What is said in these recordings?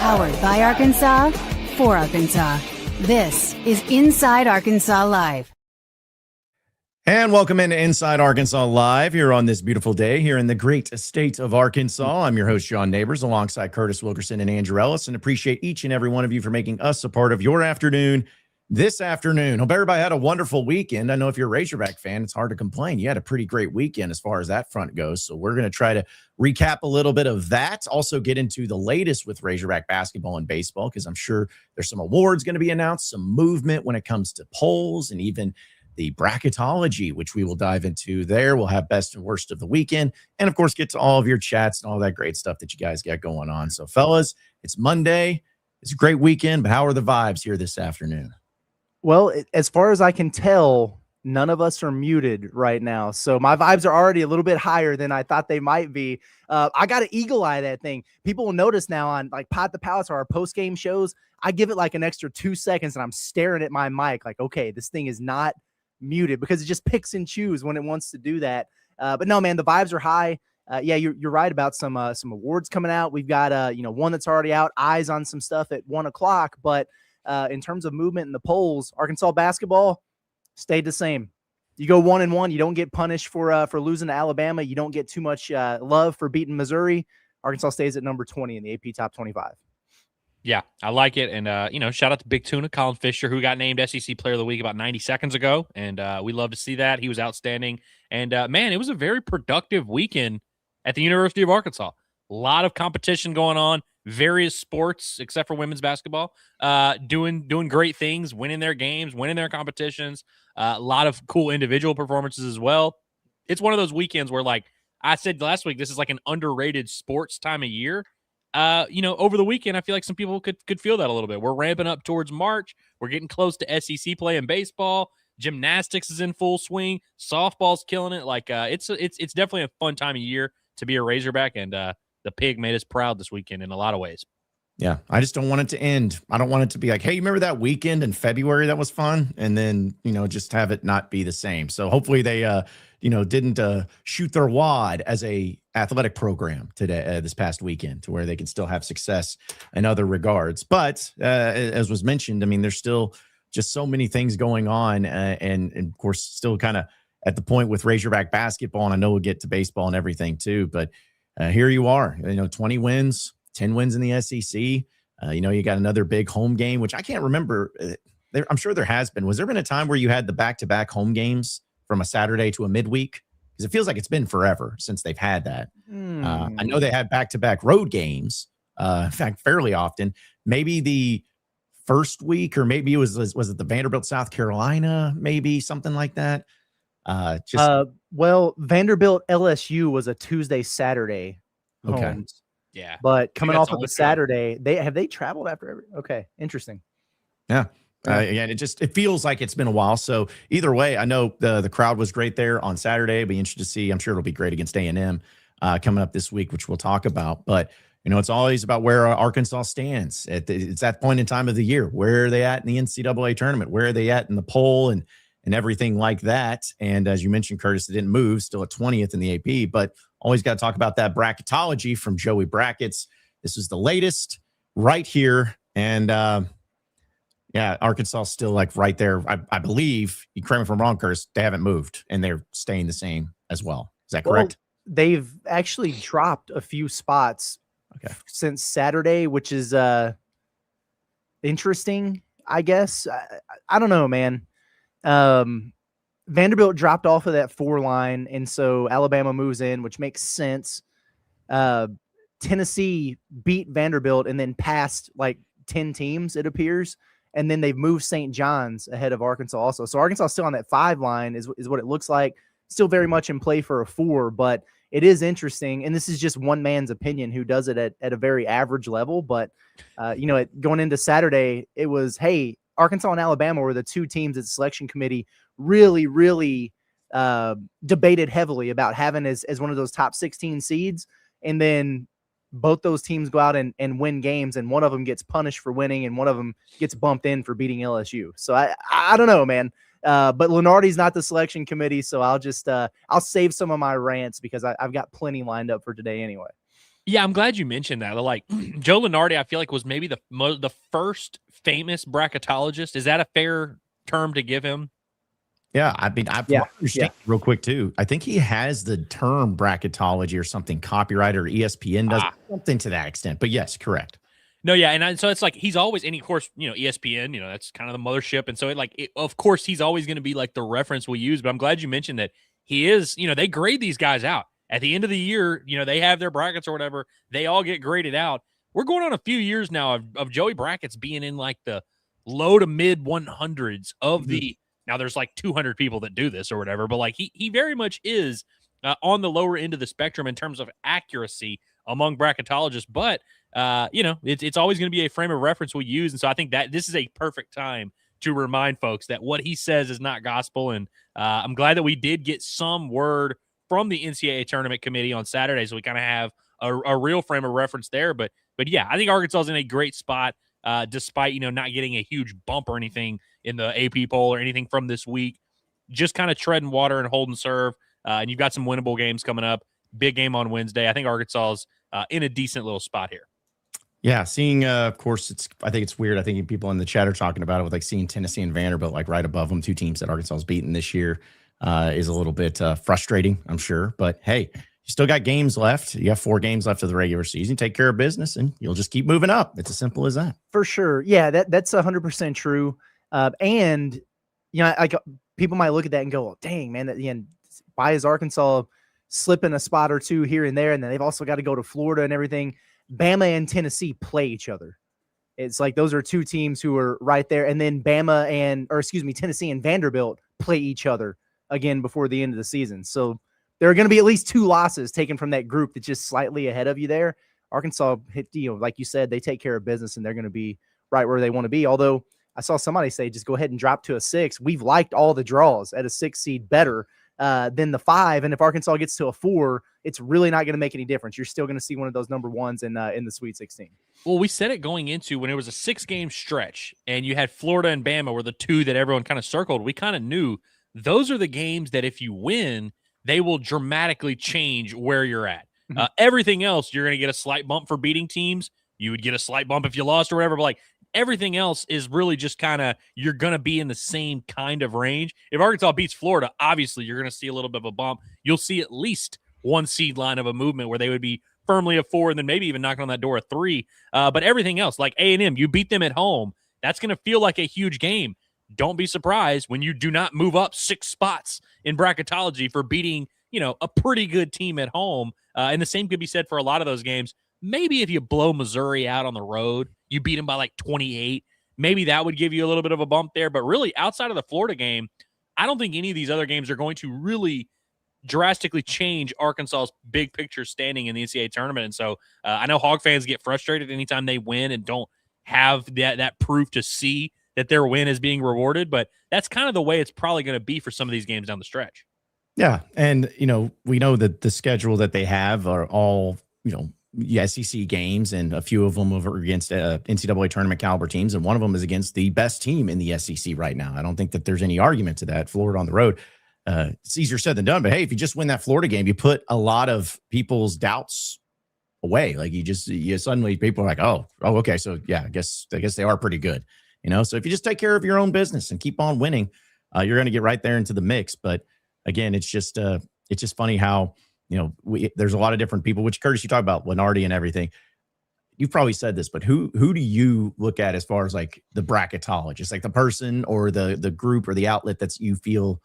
Powered by Arkansas, for Arkansas. This is Inside Arkansas Live. And welcome into Inside Arkansas Live here on this beautiful day here in the great state of Arkansas. I'm your host, John Neighbors, alongside Curtis Wilkerson and Andrew Ellis, and appreciate each and every one of you for making us a part of your afternoon this afternoon. Hope everybody had a wonderful weekend. I know if you're a Razorback fan, it's hard to complain. You had a pretty great weekend as far as that front goes. So we're going to try to recap a little bit of that. Also get into the latest with Razorback basketball and baseball, because I'm sure there's some awards going to be announced, some movement when it comes to polls, and even the bracketology, which we will dive into there. We'll have best and worst of the weekend, and of course, get to all of your chats and all that great stuff that you guys got going on. So fellas, it's Monday. It's a great weekend, but how are the vibes here this afternoon? Well, as far as I can tell, none of us are muted right now. So my vibes are already a little bit higher than I thought they might be. I got to eagle eye that thing. People will notice now on like Pod the Palace or our post-game shows, I give it like an extra 2 seconds and I'm staring at my mic like, okay, this thing is not muted, because it just picks and chooses when it wants to do that. But no, man, the vibes are high. Yeah, you're right about some awards coming out. We've got one that's already out, eyes on some stuff at 1 o'clock, but in terms of movement in the polls, Arkansas basketball stayed the same. You go 1-1, you don't get punished for losing to Alabama. You don't get too much love for beating Missouri. Arkansas stays at number 20 in the AP Top 25. Yeah, I like it. And, shout out to Big Tuna, Colin Fisher, who got named SEC Player of the Week about 90 seconds ago. And we love to see that. He was outstanding. And, man, it was a very productive weekend at the University of Arkansas. A lot of competition going on. Various sports, except for women's basketball, doing great things, winning their games, winning their competitions. A lot of cool individual performances as well. It's one of those weekends where, like I said last week, this is like an underrated sports time of year. Over the weekend, I feel like some people could feel that a little bit. We're ramping up towards March. We're getting close to SEC play in baseball. Gymnastics is in full swing. Softball's killing it. Like it's definitely a fun time of year to be a Razorback, and the pig made us proud this weekend in a lot of ways. Yeah, I just don't want it to end. I don't want it to be like, hey, you remember that weekend in February that was fun? And then, just have it not be the same. So hopefully they, didn't shoot their wad as a athletic program today, this past weekend, to where they can still have success in other regards. But as was mentioned, I mean, there's still just so many things going on. And of course, still kind of at the point with Razorback basketball. And I know we'll get to baseball and everything too, but here you are, 20 wins, 10 wins in the SEC. You got another big home game, which I can't remember. I'm sure there has been. Was there been a time where you had the back-to-back home games from a Saturday to a midweek? Because it feels like it's been forever since they've had that. I know they had back-to-back road games, in fact, fairly often. Maybe the first week, or maybe it was it the Vanderbilt, South Carolina, maybe something like that. Well, Vanderbilt LSU was a Tuesday, Saturday. Okay. Homes. Yeah. But coming off of the Saturday, they traveled after okay. Interesting. Yeah. Again, it feels like it's been a while. So either way, I know the crowd was great there on Saturday. It'll be interesting to see. I'm sure it'll be great against A&M coming up this week, which we'll talk about. But it's always about where Arkansas stands. It's that point in time of the year. Where are they at in the NCAA tournament? Where are they at in the poll and everything like that? And as you mentioned, Curtis, it didn't move, still at 20th in the AP, but always got to talk about that bracketology from Joey Brackets. This is the latest right here. And Arkansas still like right there. I believe, you correct me if I'm wrong, Curtis, they haven't moved and they're staying the same as well. Is that correct? Well, they've actually dropped a few spots since Saturday, which is interesting, I guess. I don't know, man. Vanderbilt dropped off of that 4 line, and so Alabama moves in, which makes sense. Tennessee beat Vanderbilt and then passed like 10 teams, it appears, and then they've moved St. John's ahead of Arkansas also. So Arkansas still on that 5 line is what it looks like. Still very much in play for a 4, but it is interesting, and this is just one man's opinion who does it at a very average level. But going into Saturday, it was, hey, Arkansas and Alabama were the 2 teams that the selection committee really, really debated heavily about having as one of those top 16 seeds. And then both those teams go out and win games, and one of them gets punished for winning, and one of them gets bumped in for beating LSU. So I don't know, man. But Lenardi's not the selection committee, so I'll just I'll save some of my rants because I've got plenty lined up for today anyway. Yeah, I'm glad you mentioned that. Like Joe Lenardi, I feel like was maybe the first famous bracketologist. Is that a fair term to give him? Yeah, I mean, I Yeah, understand real quick too. I think he has the term bracketology or something copyright, or ESPN does something to that extent. But yes, correct. No, yeah, and so it's like he's always, and of course, ESPN, that's kind of the mothership, and so of course, he's always going to be like the reference we use. But I'm glad you mentioned that he is. They grade these guys out at the end of the year. They have their brackets or whatever. They all get graded out. We're going on a few years now of Joey brackets being in like the low to mid 100s of the. Now there's like 200 people that do this or whatever, but like he very much is on the lower end of the spectrum in terms of accuracy among bracketologists. But it's always going to be a frame of reference we use, and so I think that this is a perfect time to remind folks that what he says is not gospel. And I'm glad that we did get some word from the NCAA tournament committee on Saturday, so we kind of have a real frame of reference there. But yeah, I think Arkansas is in a great spot. Despite not getting a huge bump or anything in the AP poll or anything from this week, just kind of treading water and holding serve. And you've got some winnable games coming up. Big game on Wednesday. I think Arkansas is in a decent little spot here. Yeah, seeing of course I think it's weird. I think people in the chat are talking about it with like seeing Tennessee and Vanderbilt like right above them, two teams that Arkansas has beaten this year, is a little bit frustrating, I'm sure. But hey, you still got games left. You have 4 games left of the regular season. Take care of business, and you'll just keep moving up. It's as simple as that. For sure. Yeah, that's 100% true. And like people might look at that and go, well, "Dang, man, why is Arkansas slipping a spot or two here and there?" And then they've also got to go to Florida and everything. Bama and Tennessee play each other. It's like those are two teams who are right there, and then Tennessee and Vanderbilt play each other again before the end of the season. So there are going to be at least 2 losses taken from that group that's just slightly ahead of you there. Arkansas, like you said, they take care of business and they're going to be right where they want to be. Although I saw somebody say, just go ahead and drop to a 6. We've liked all the draws at a 6 seed better than the 5. And if Arkansas gets to a 4, it's really not going to make any difference. You're still going to see one of those number 1s in the Sweet 16. Well, we said it going into when it was a 6-game stretch and you had Florida and Bama were the 2 that everyone kind of circled. We kind of knew those are the games that if you win, they will dramatically change where you're at. Everything else, you're going to get a slight bump for beating teams. You would get a slight bump if you lost or whatever, but like everything else is really just kind of, you're going to be in the same kind of range. If Arkansas beats Florida, obviously you're going to see a little bit of a bump. You'll see at least 1 seed line of a movement where they would be firmly a 4 and then maybe even knocking on that door a 3. But everything else, like A&M, you beat them at home. That's going to feel like a huge game. Don't be surprised when you do not move up 6 spots in bracketology for beating, a pretty good team at home. And the same could be said for a lot of those games. Maybe if you blow Missouri out on the road, you beat them by like 28, maybe that would give you a little bit of a bump there. But really, outside of the Florida game, I don't think any of these other games are going to really drastically change Arkansas's big picture standing in the NCAA tournament. And so I know Hog fans get frustrated anytime they win and don't have that proof to see that their win is being rewarded, but that's kind of the way it's probably going to be for some of these games down the stretch. Yeah. And, we know that the schedule that they have are all, SEC games, and a few of them over against NCAA tournament caliber teams. And one of them is against the best team in the SEC right now. I don't think that there's any argument to that. Florida on the road. It's easier said than done, but hey, if you just win that Florida game, you put a lot of people's doubts away. Like you suddenly people are like, oh, okay. So yeah, I guess they are pretty good. So if you just take care of your own business and keep on winning, you're going to get right there into the mix. But again, it's just funny how, there's a lot of different people, which Curtis, you talk about Lenardi and everything. You've probably said this, but who do you look at as far as like the bracketologist, like the person or the group or the outlet that's you feel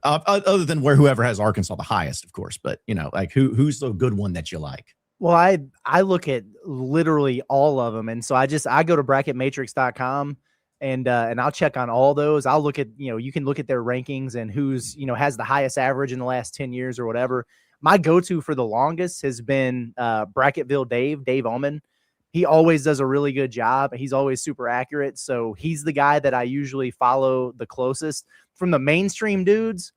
other than whoever has Arkansas the highest, of course, but like who's the good one that you like? Well, I look at literally all of them. And so I go to bracketmatrix.com and I'll check on all those. I'll look at, you can look at their rankings and who's, has the highest average in the last 10 years or whatever. My go-to for the longest has been Bracketville Dave Ullman. He always does a really good job. He's always super accurate. So he's the guy that I usually follow the closest. From the mainstream dudes,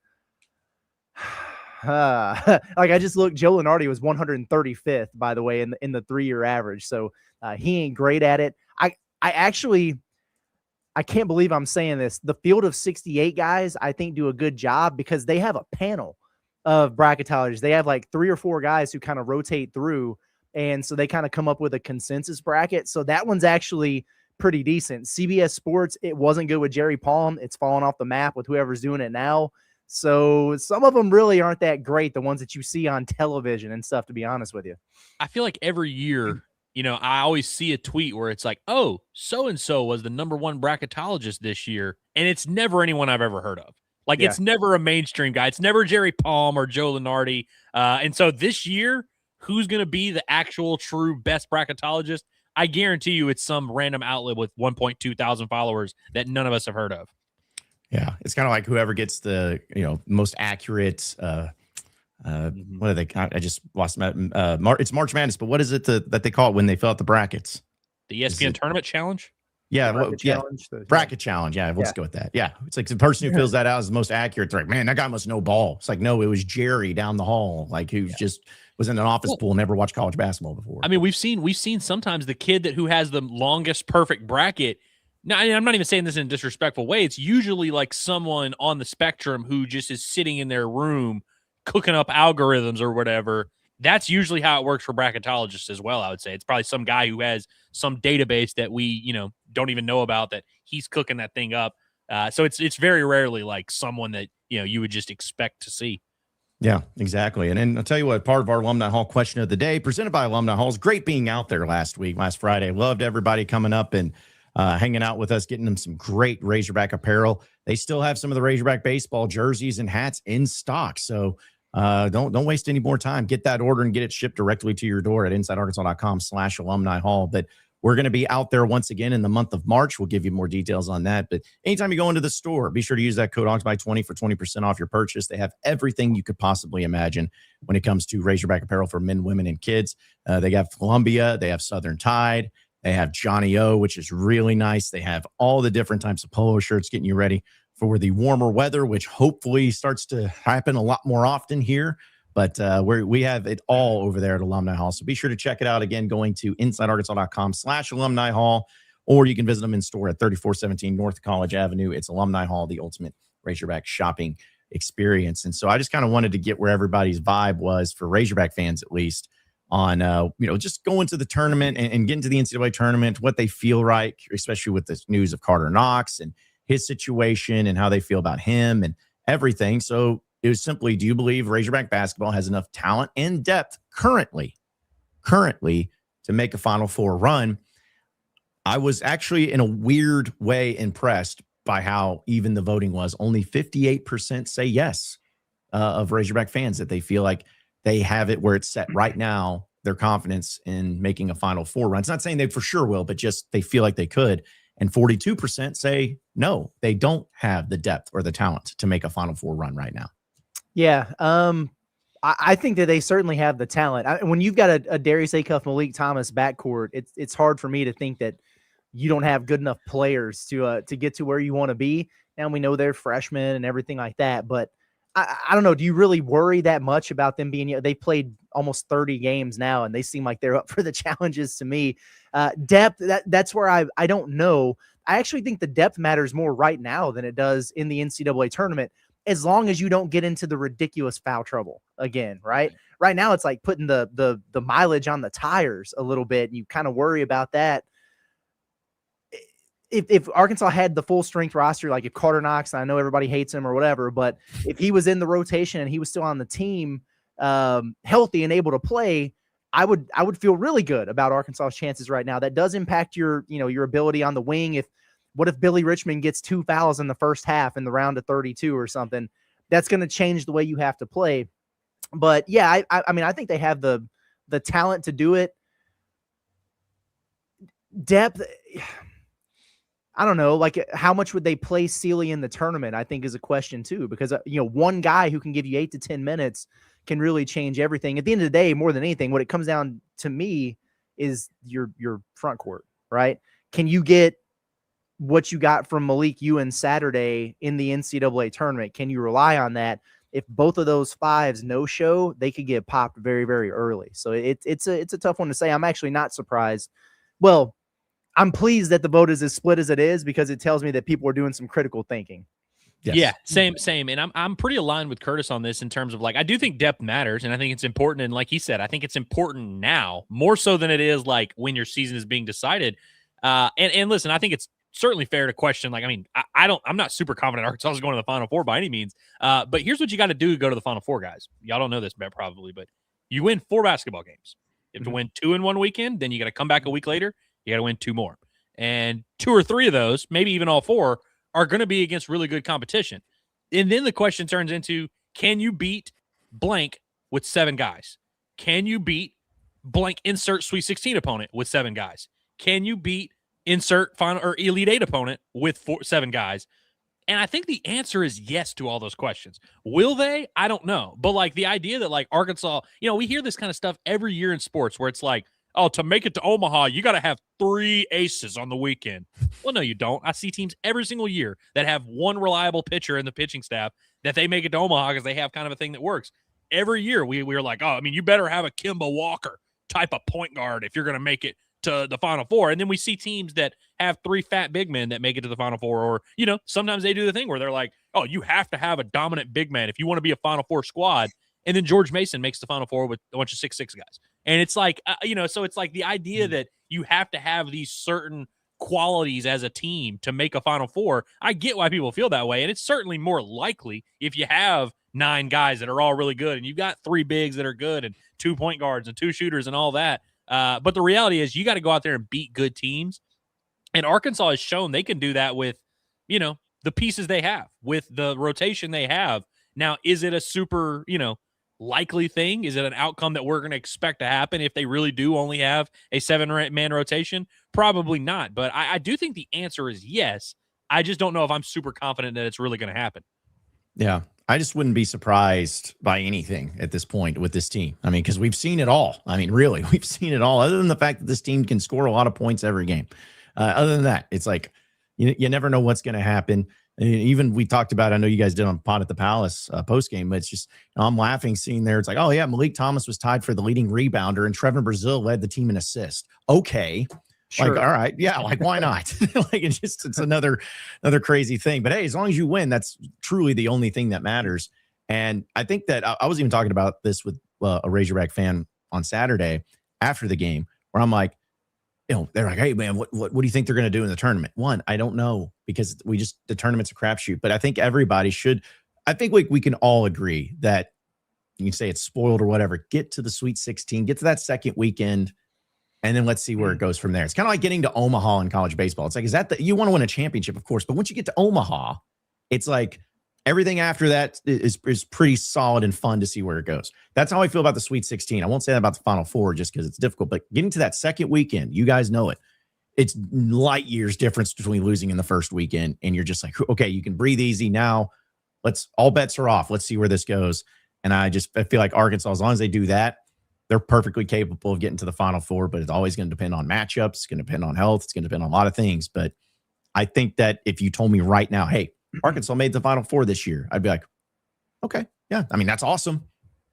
like I just looked, Joe Lenardi was 135th, by the way, in the 3-year average. So he ain't great at it. I can't believe I'm saying this. The field of 68 guys, I think, do a good job because they have a panel of bracketologists. They have like 3 or 4 guys who kind of rotate through. And so they kind of come up with a consensus bracket. So that one's actually pretty decent. CBS Sports, it wasn't good with Jerry Palm. It's fallen off the map with whoever's doing it now. So some of them really aren't that great, the ones that you see on television and stuff, to be honest with you. I feel like every year, I always see a tweet where it's like, oh, so-and-so was the number one bracketologist this year. And it's never anyone I've ever heard of. Like, It's never a mainstream guy. It's never Jerry Palm or Joe Lunardi. And so this year, who's going to be the actual true best bracketologist? I guarantee you it's some random outlet with 1.2 thousand followers that none of us have heard of. Yeah, it's kind of like whoever gets the most accurate. What are they? I just lost it's March Madness, but what is it that they call it when they fill out the brackets? The ESPN Tournament Challenge. Yeah, bracket challenge. Yeah, let's go with that. Yeah, it's like the person who fills that out is the most accurate. They're like, man, that guy must know ball. It's like, no, it was Jerry down the hall, like who just was in an office pool, never watched college basketball before. I mean, we've seen sometimes the kid who has the longest perfect bracket. Now, I'm not even saying this in a disrespectful way. It's usually like someone on the spectrum who just is sitting in their room cooking up algorithms or whatever. That's usually how it works for bracketologists as well, I would say. It's probably some guy who has some database that we, don't even know about, that he's cooking that thing up. So it's very rarely like someone that, you would just expect to see. Yeah, exactly. And then I'll tell you what, part of our Alumni Hall question of the day, presented by Alumni Hall, is great being out there last Friday. Loved everybody coming up and hanging out with us, getting them some great Razorback apparel. They still have some of the Razorback baseball jerseys and hats in stock. So don't waste any more time. Get that order and get it shipped directly to your door at insidearkansas.com/alumni hall. But we're going to be out there once again in the month of March. We'll give you more details on that. But anytime you go into the store, be sure to use that code HOGSBY20 for 20% off your purchase. They have everything you could possibly imagine when it comes to Razorback apparel for men, women, and kids. They have Columbia. They have Southern Tide. They have Johnny O, which is really nice. They have all the different types of polo shirts getting you ready for the warmer weather, which hopefully starts to happen a lot more often here. But we have it all over there at Alumni Hall. So be sure to check it out. Again, going to insidearkansas.com/alumni hall, or you can visit them in store at 3417 North College Avenue. It's Alumni Hall, the ultimate Razorback shopping experience. And so I just kind of wanted to get where everybody's vibe was for Razorback fans, at least, on, just going to the tournament and getting to the NCAA tournament, what they feel like, especially with this news of Carter Knox and his situation and how they feel about him and everything. So it was simply, do you believe Razorback basketball has enough talent and depth currently to make a Final Four run? I was actually in a weird way impressed by how even the voting was. Only 58% say yes of Razorback fans, that they feel like they have it where it's set right now, their confidence in making a Final Four run. It's not saying they for sure will, but just they feel like they could. And 42% say no, they don't have the depth or the talent to make a Final Four run right now. Yeah, I think that they certainly have the talent. When you've got a Darius Acuff, Malik Thomas backcourt, it's hard for me to think that you don't have good enough players to get to where you want to be. Now we know they're freshmen and everything like that, but I don't know. Do you really worry that much about them being? They played almost 30 games now, and they seem like they're up for the challenges to me. Depth, that's where I don't know. I actually think the depth matters more right now than it does in the NCAA tournament, as long as you don't get into the ridiculous foul trouble again, right? Right now, it's like putting the mileage on the tires a little bit, and you kind of worry about that. If Arkansas had the full strength roster, like if Carter Knox, I know everybody hates him or whatever, but if he was in the rotation and he was still on the team, healthy and able to play, I would feel really good about Arkansas's chances right now. That does impact your ability on the wing. What if Billy Richmond gets 2 fouls in the first half in the round of 32 or something? That's going to change the way you have to play. But yeah, I mean, I think they have the talent to do it. Depth, I don't know, like how much would they play Sealy in the tournament, I think is a question too, because, one guy who can give you 8 to 10 minutes can really change everything. At the end of the day, more than anything, what it comes down to me is your front court, right? Can you get what you got from Malik Ewan Saturday in the NCAA tournament? Can you rely on that? If both of those fives no show, they could get popped very, very early. So it's a tough one to say. I'm actually not surprised. Well, I'm pleased that the vote is as split as it is, because it tells me that people are doing some critical thinking. Yes. Yeah, same. And I'm pretty aligned with Curtis on this in terms of like, I do think depth matters, and I think it's important. And like he said, I think it's important now more so than it is like when your season is being decided. And listen, I think it's certainly fair to question. Like, I mean, I'm not super confident Arkansas is going to the Final Four by any means. But here's what you got to do to go to the Final Four, guys. Y'all don't know this, probably, but you win 4 basketball games. You have to win 2 in one weekend, then you got to come back a week later. You got to win 2 more, and 2 or 3 of those, maybe even all 4, are going to be against really good competition. And then the question turns into, can you beat blank with 7 guys? Can you beat blank insert Sweet 16 opponent with 7 guys? Can you beat insert final or Elite 8 opponent with 7 guys? And I think the answer is yes to all those questions. Will they? I don't know. But like the idea that like Arkansas, we hear this kind of stuff every year in sports where it's like, oh, to make it to Omaha, you got to have 3 aces on the weekend. Well, no, you don't. I see teams every single year that have one reliable pitcher in the pitching staff that they make it to Omaha because they have kind of a thing that works. Every year we're like, oh, I mean, you better have a Kemba Walker type of point guard if you're going to make it to the Final Four. And then we see teams that have 3 fat big men that make it to the Final Four. Or, sometimes they do the thing where they're like, oh, you have to have a dominant big man if you want to be a Final Four squad. And then George Mason makes the Final Four with a bunch of 6'6" guys. And it's like, so it's like the idea that you have to have these certain qualities as a team to make a Final Four. I get why people feel that way. And it's certainly more likely if you have 9 guys that are all really good and you've got 3 bigs that are good and 2 point guards and 2 shooters and all that. But the reality is you got to go out there and beat good teams. And Arkansas has shown they can do that with, the pieces they have, with the rotation they have. Now, is it a super, likely thing? Is it an outcome that we're going to expect to happen if they really do only have a 7-man rotation? Probably not. But I do think the answer is yes. I just don't know if I'm super confident that it's really going to happen. Yeah. I just wouldn't be surprised by anything at this point with this team. I mean, because we've seen it all. I mean, really, we've seen it all, other than the fact that this team can score a lot of points every game. Other than that, it's like you never know what's going to happen. Even we talked about, I know you guys did on Pod at the Palace post game, but it's just, I'm laughing seeing there. It's like, oh yeah, Malik Thomas was tied for the leading rebounder and Trevor Brazile led the team in assist. Okay. Sure. Like, all right. Yeah. Like, why not? Like, it's another crazy thing, but hey, as long as you win, that's truly the only thing that matters. And I think that I was even talking about this with a Razorback fan on Saturday after the game, where I'm like, they're like, hey man, what do you think they're going to do in the tournament? One, I don't know, because the tournament's a crapshoot, but I think everybody should, I think we can all agree that you can say it's spoiled or whatever, get to the Sweet 16, get to that second weekend, and then let's see where it goes from there. It's kind of like getting to Omaha in college baseball. It's like, is that you want to win a championship, of course, but once you get to Omaha, it's like everything after that is pretty solid and fun to see where it goes. That's how I feel about the Sweet 16. I won't say that about the Final Four just because it's difficult, but getting to that second weekend, you guys know it. It's light years difference between losing in the first weekend, and you're just like, okay, you can breathe easy now. All bets are off. Let's see where this goes. And I feel like Arkansas, as long as they do that, they're perfectly capable of getting to the Final Four, but it's always going to depend on matchups. It's going to depend on health. It's going to depend on a lot of things. But I think that if you told me right now, hey, Arkansas made the Final Four this year, I'd be like, okay, yeah. I mean, that's awesome.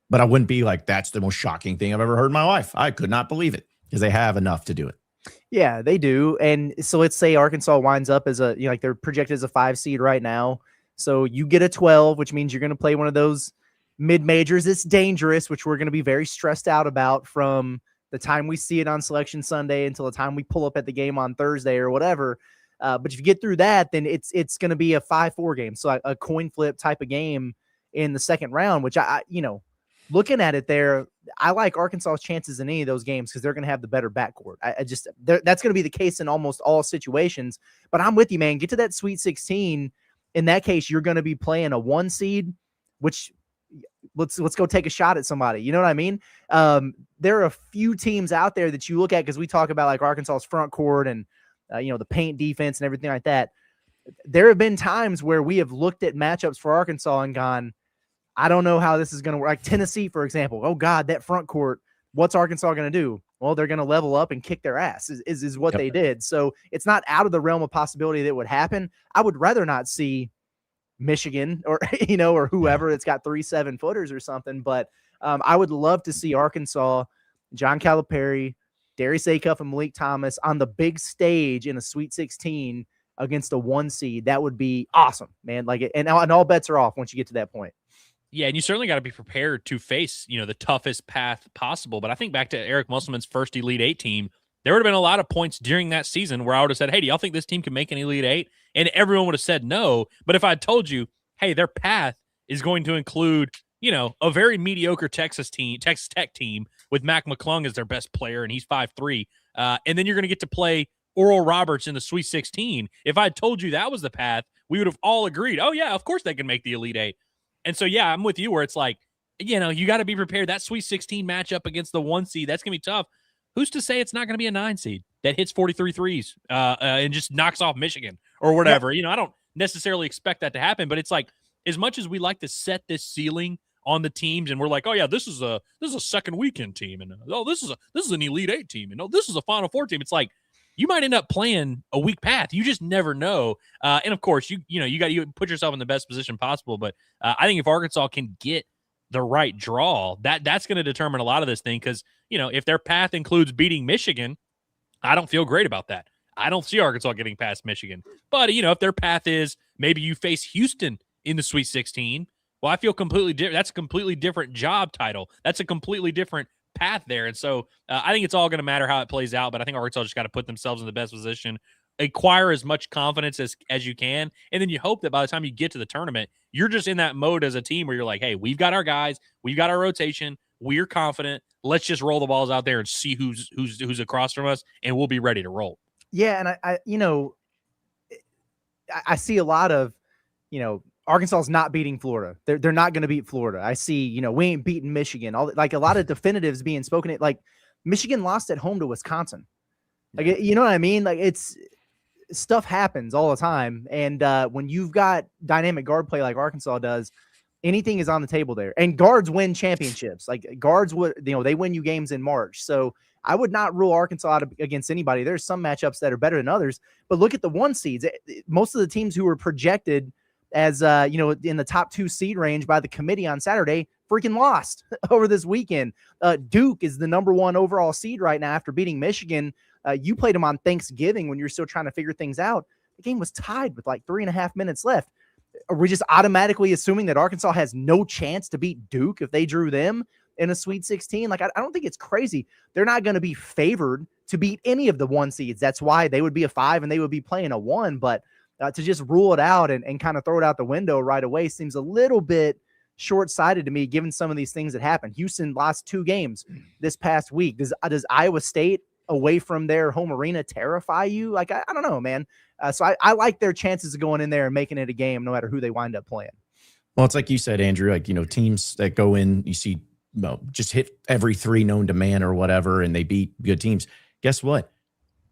But I wouldn't be like, that's the most shocking thing I've ever heard in my life. I could not believe it, because they have enough to do it. Yeah, they do. And so let's say Arkansas winds up as like they're projected as a 5 seed right now. So you get a 12, which means you're going to play one of those mid-majors. It's dangerous, which we're going to be very stressed out about from the time we see it on Selection Sunday until the time we pull up at the game on Thursday or whatever. But if you get through that, then it's going to be a 5-4 game. So a coin flip type of game in the second round, which I looking at it there, I like Arkansas's chances in any of those games because they're going to have the better backcourt. That's going to be the case in almost all situations. But I'm with you, man. Get to that Sweet 16. In that case, you're going to be playing a 1 seed, which let's go take a shot at somebody. You know what I mean? There are a few teams out there that you look at, because we talk about like Arkansas's front court and the paint defense and everything like that. There have been times where we have looked at matchups for Arkansas and gone, I don't know how this is going to work. Like Tennessee, for example. Oh God, that front court, what's Arkansas going to do? Well, they're going to level up and kick their ass is what they did. So it's not out of the realm of possibility that would happen. I would rather not see Michigan or, or whoever that's got 3 7-footers or something. But I would love to see Arkansas, John Calipari, Darius Acuff, and Malik Thomas on the big stage in a Sweet 16 against a 1 seed, that would be awesome, man. Like, and all bets are off once you get to that point. Yeah, and you certainly got to be prepared to face, the toughest path possible. But I think back to Eric Musselman's first Elite Eight team, there would have been a lot of points during that season where I would have said, hey, do y'all think this team can make an Elite Eight? And everyone would have said no. But if I told you, hey, their path is going to include, a very mediocre Texas Tech team with Mac McClung as their best player, and he's 5'3", and then you're going to get to play Oral Roberts in the Sweet 16. If I told you that was the path, we would have all agreed, oh, yeah, of course they can make the Elite Eight. And so, yeah, I'm with you where it's like, you got to be prepared. That Sweet 16 matchup against the 1 seed, that's going to be tough. Who's to say it's not going to be a 9 seed that hits 43 threes and just knocks off Michigan or whatever? Yeah. I don't necessarily expect that to happen, but it's like, as much as we like to set this ceiling on the teams and we're like, oh, yeah, this is a second weekend team, and this is an Elite Eight team, and this is a Final Four team. It's like, you might end up playing a weak path. You just never know. And of course, you got to put yourself in the best position possible. But I think if Arkansas can get the right draw, that's going to determine a lot of this thing. Because, if their path includes beating Michigan, I don't feel great about that. I don't see Arkansas getting past Michigan. But, if their path is maybe you face Houston in the Sweet 16, well, I feel completely different. That's a completely different job title. That's a completely different path there. And so I think it's all going to matter how it plays out, but I think Arkansas just got to put themselves in the best position, acquire as much confidence as you can, and then you hope that by the time you get to the tournament, you're just in that mode as a team where you're like, hey, we've got our guys, we've got our rotation, we're confident, let's just roll the balls out there and see who's across from us, and we'll be ready to roll. Yeah, and I see a lot of, Arkansas's not beating Florida. They're not going to beat Florida. I see, we ain't beating Michigan. Like a lot of definitives being spoken at, like Michigan lost at home to Wisconsin. Like, you know what I mean? Like, it's stuff happens all the time. And when you've got dynamic guard play like Arkansas does, anything is on the table there. And guards win championships. Like guards would, they win you games in March. So I would not rule Arkansas out against anybody. There's some matchups that are better than others, but look at the 1 seeds. Most of the teams who were projected as in the top 2 seed range by the committee on Saturday freaking lost over this weekend. Duke is the number 1 overall seed right now after beating Michigan. You played them on Thanksgiving when you're still trying to figure things out. The game was tied with like 3.5 minutes left. Are we just automatically assuming that Arkansas has no chance to beat Duke if they drew them in a Sweet 16? Like, I don't think it's crazy. They're not going to be favored to beat any of the 1 seeds. That's why they would be a 5 and they would be playing a 1. But to just rule it out and kind of throw it out the window right away seems a little bit short-sighted to me, given some of these things that happened. Houston lost 2 games this past week. Does Iowa State away from their home arena terrify you? Like, I don't know, man. So I like their chances of going in there and making it a game no matter who they wind up playing. Well, it's like you said, Andrew, like, teams that go in, you see, just hit every 3 known to man or whatever, and they beat good teams. Guess what?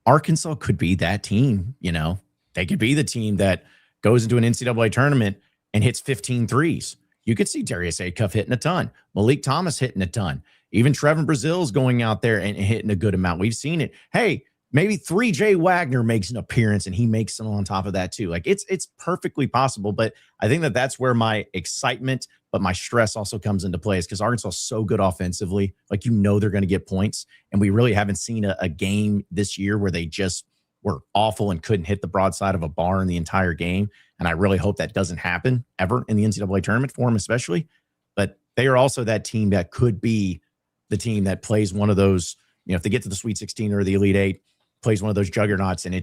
Arkansas could be that team, They could be the team that goes into an NCAA tournament and hits 15 threes. You could see Darius Acuff hitting a ton, Malik Thomas hitting a ton, even Trevin Brazil's going out there and hitting a good amount. We've seen it. Hey, maybe 3J Wagner makes an appearance and he makes some on top of that too. Like, it's perfectly possible, but I think that's where my excitement, but my stress also comes into play, is because Arkansas is so good offensively. Like, they're going to get points, and we really haven't seen a game this year where they just were awful and couldn't hit the broadside of a bar in the entire game. And I really hope that doesn't happen ever in the NCAA tournament for them, especially. But they are also that team that could be the team that plays one of those, if they get to the Sweet 16 or the Elite 8, plays one of those juggernauts, and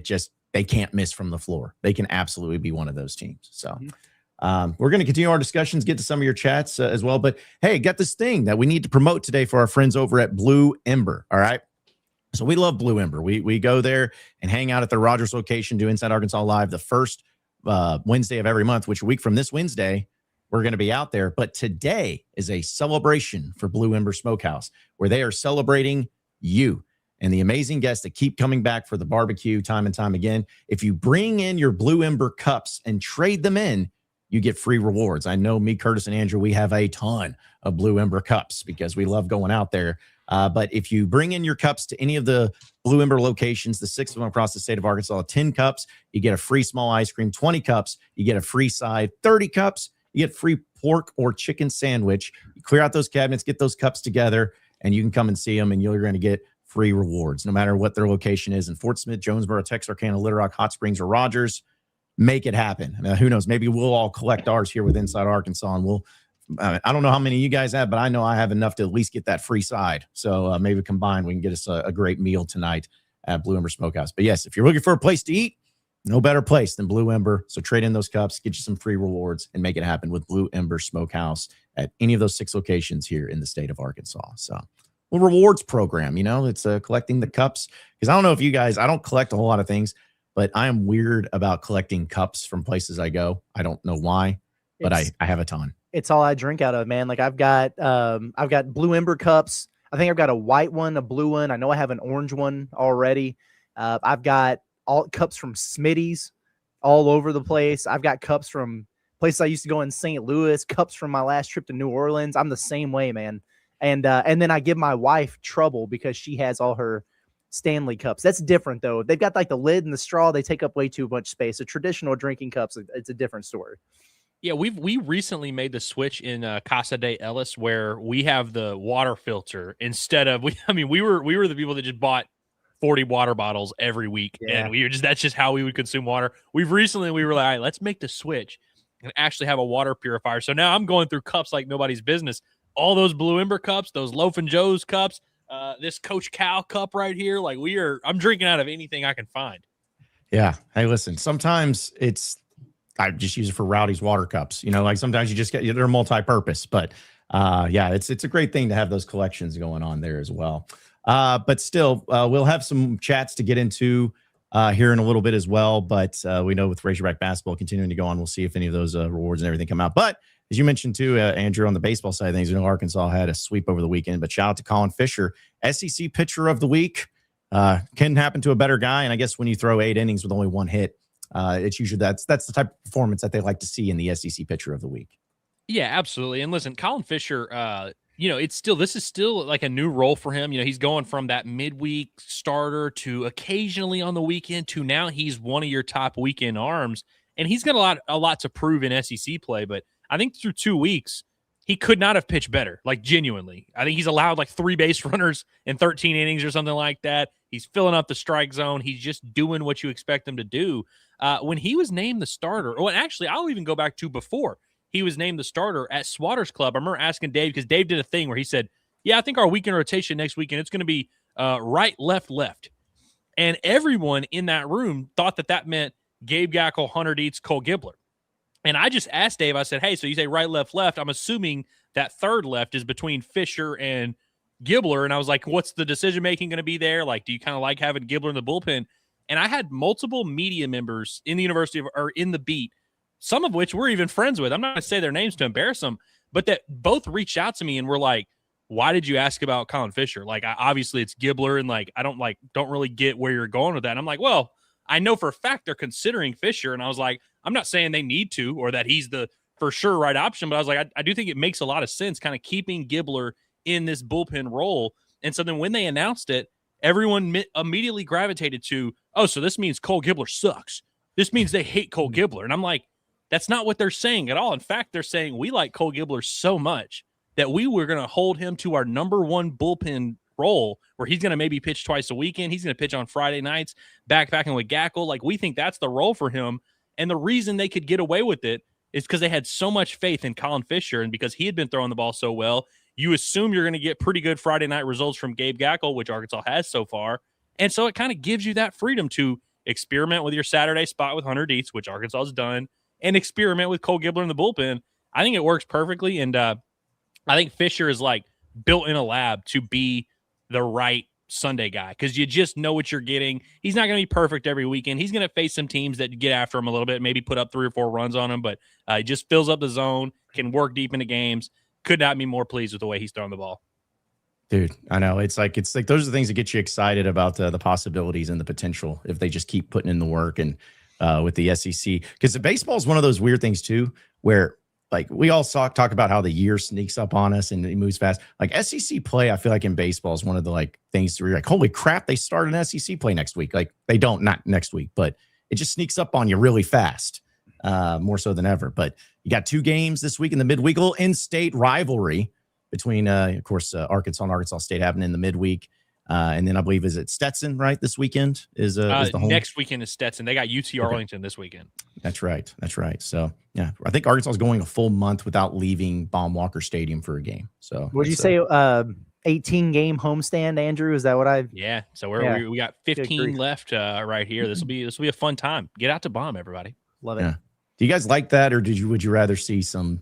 they can't miss from the floor. They can absolutely be one of those teams. So we're going to continue our discussions, get to some of your chats as well. But hey, got this thing that we need to promote today for our friends over at Blue Ember. All right. So we love Blue Ember. We go there and hang out at the Rogers location, do Inside Arkansas Live the first Wednesday of every month, which a week from this Wednesday, we're going to be out there. But today is a celebration for Blue Ember Smokehouse, where they are celebrating you and the amazing guests that keep coming back for the barbecue time and time again. If you bring in your Blue Ember cups and trade them in, you get free rewards. I know me, Curtis, and Andrew, we have a ton of Blue Ember cups because we love going out there. But if you bring in your cups to any of the Blue Ember locations, the 6 of them across the state of Arkansas, 10 cups, you get a free small ice cream. 20 cups, you get a free side. 30 cups, you get free pork or chicken sandwich. You clear out those cabinets, get those cups together, and you can come and see them, and you're going to get free rewards, no matter what their location is in Fort Smith, Jonesboro, Texarkana, Little Rock, Hot Springs, or Rogers. make it happen. I mean, who knows? Maybe we'll all collect ours here with Inside Arkansas, and we'll. I don't know how many you guys have, but I know I have enough to at least get that free side. So maybe combined, we can get us a great meal tonight at Blue Ember Smokehouse. But yes, if you're looking for a place to eat, no better place than Blue Ember. So trade in those cups, get you some free rewards, and make it happen with Blue Ember Smokehouse at any of those 6 locations here in the state of Arkansas. So, well, rewards program, it's collecting the cups. Because I don't know if you guys, I don't collect a whole lot of things, but I am weird about collecting cups from places I go. I don't know why, but I have a ton. It's all I drink out of, man. Like I've got Blue Ember cups. I think I've got a white one, a blue one. I know I have an orange one already. I've got all cups from Smitty's all over the place. I've got cups from places I used to go in St. Louis, cups from my last trip to New Orleans. I'm the same way, man. And then I give my wife trouble because she has all her Stanley cups. That's different though. They've got like the lid and the straw. They take up way too much space. The traditional drinking cups, it's a different story. Yeah, we recently made the switch in Casa de Ellis where we have the water filter instead of we were the people that just bought 40 water bottles every week, and that's just how we would consume water. We were like, all right, let's make the switch and actually have a water purifier. So now I'm going through cups like nobody's business. All those Blue Ember cups, those Loaf and Joe's cups, this Coach Cal cup right here, like I'm drinking out of anything I can find. Yeah. Hey, listen, sometimes I just use it for Rowdy's water cups. Like sometimes you just they're multi-purpose, but it's a great thing to have those collections going on there as well. But still, we'll have some chats to get into here in a little bit as well. But we know with Razorback basketball continuing to go on, we'll see if any of those rewards and everything come out. But as you mentioned too, Andrew, on the baseball side of things, Arkansas had a sweep over the weekend. But shout out to Colin Fisher, SEC pitcher of the week. Can happen to a better guy, and I guess when you throw 8 innings with only 1 hit. It's usually that's the type of performance that they like to see in the SEC pitcher of the week. Yeah, absolutely. And listen, Colin Fisher, this is still like a new role for him. He's going from that midweek starter to occasionally on the weekend to now he's one of your top weekend arms, and he's got a lot to prove in SEC play. But I think through 2 weeks, he could not have pitched better. Like genuinely, I think he's allowed like 3 base runners in 13 innings or something like that. He's filling up the strike zone. He's just doing what you expect him to do. When he was named the starter, actually, I'll even go back to before he was named the starter at Swatters Club. I remember asking Dave, because Dave did a thing where he said, yeah, I think our weekend rotation next weekend, it's going to be right, left, left. And everyone in that room thought that meant Gabe Gackle, Hunter Dietz, Cole Gibbler. And I just asked Dave, I said, hey, so you say right, left, left. I'm assuming that third left is between Fisher and Gibbler. And I was like, what's the decision-making going to be there? Like, do you kind of like having Gibbler in the bullpen? And I had multiple media members in the in the beat, some of which we're even friends with. I'm not going to say their names to embarrass them, but that both reached out to me and were like, why did you ask about Colin Fisher? Like, obviously it's Gibbler, and like, I don't really get where you're going with that. And I'm like, well, I know for a fact they're considering Fisher. And I was like, I'm not saying they need to, or that he's the for sure right option, but I was like, I do think it makes a lot of sense kind of keeping Gibbler in this bullpen role. And so then when they announced it, everyone immediately gravitated to, oh, so this means Cole Gibbler sucks. This means they hate Cole Gibbler. And I'm like, that's not what they're saying at all. In fact, they're saying we like Cole Gibbler so much that we were going to hold him to our number 1 bullpen role where he's going to maybe pitch twice a weekend. He's going to pitch on Friday nights, backpacking with Gackle. Like, we think that's the role for him. And the reason they could get away with it is because they had so much faith in Colin Fisher, and because he had been throwing the ball so well. You assume you're going to get pretty good Friday night results from Gabe Gackle, which Arkansas has so far. And so it kind of gives you that freedom to experiment with your Saturday spot with Hunter Dietz, which Arkansas has done, and experiment with Cole Gibbler in the bullpen. I think it works perfectly. And I think Fisher is like built in a lab to be the right Sunday guy, because you just know what you're getting. He's not going to be perfect every weekend. He's going to face some teams that get after him a little bit, maybe put up 3 or 4 runs on him, but he just fills up the zone, can work deep into games. Could not be more pleased with the way he's throwing the ball. Dude, I know. It's like those are the things that get you excited about the possibilities and the potential if they just keep putting in the work. And with the SEC, because the baseball is one of those weird things too, where like we all talk about how the year sneaks up on us and it moves fast. Like SEC play, I feel like in baseball is one of the like things where you're like, holy crap, they start an SEC play next week. Like they don't, not next week, but it just sneaks up on you really fast, more so than ever. But you got 2 games this week in the midweek, a little in-state rivalry between, of course, Arkansas and Arkansas State happening in the midweek. And then I believe, is it Stetson, right? This weekend is the home? Next weekend is Stetson. They got UT Arlington this weekend. That's right. That's right. So yeah, I think Arkansas is going a full month without leaving Baum Walker Stadium for a game. So Would you say 18 game homestand, Andrew? Is that what I? Yeah. So we got Good 15 grief. left right here. This will be a fun time. Get out to Baum, everybody. Love it. Yeah. Do you guys like that, or would you rather see some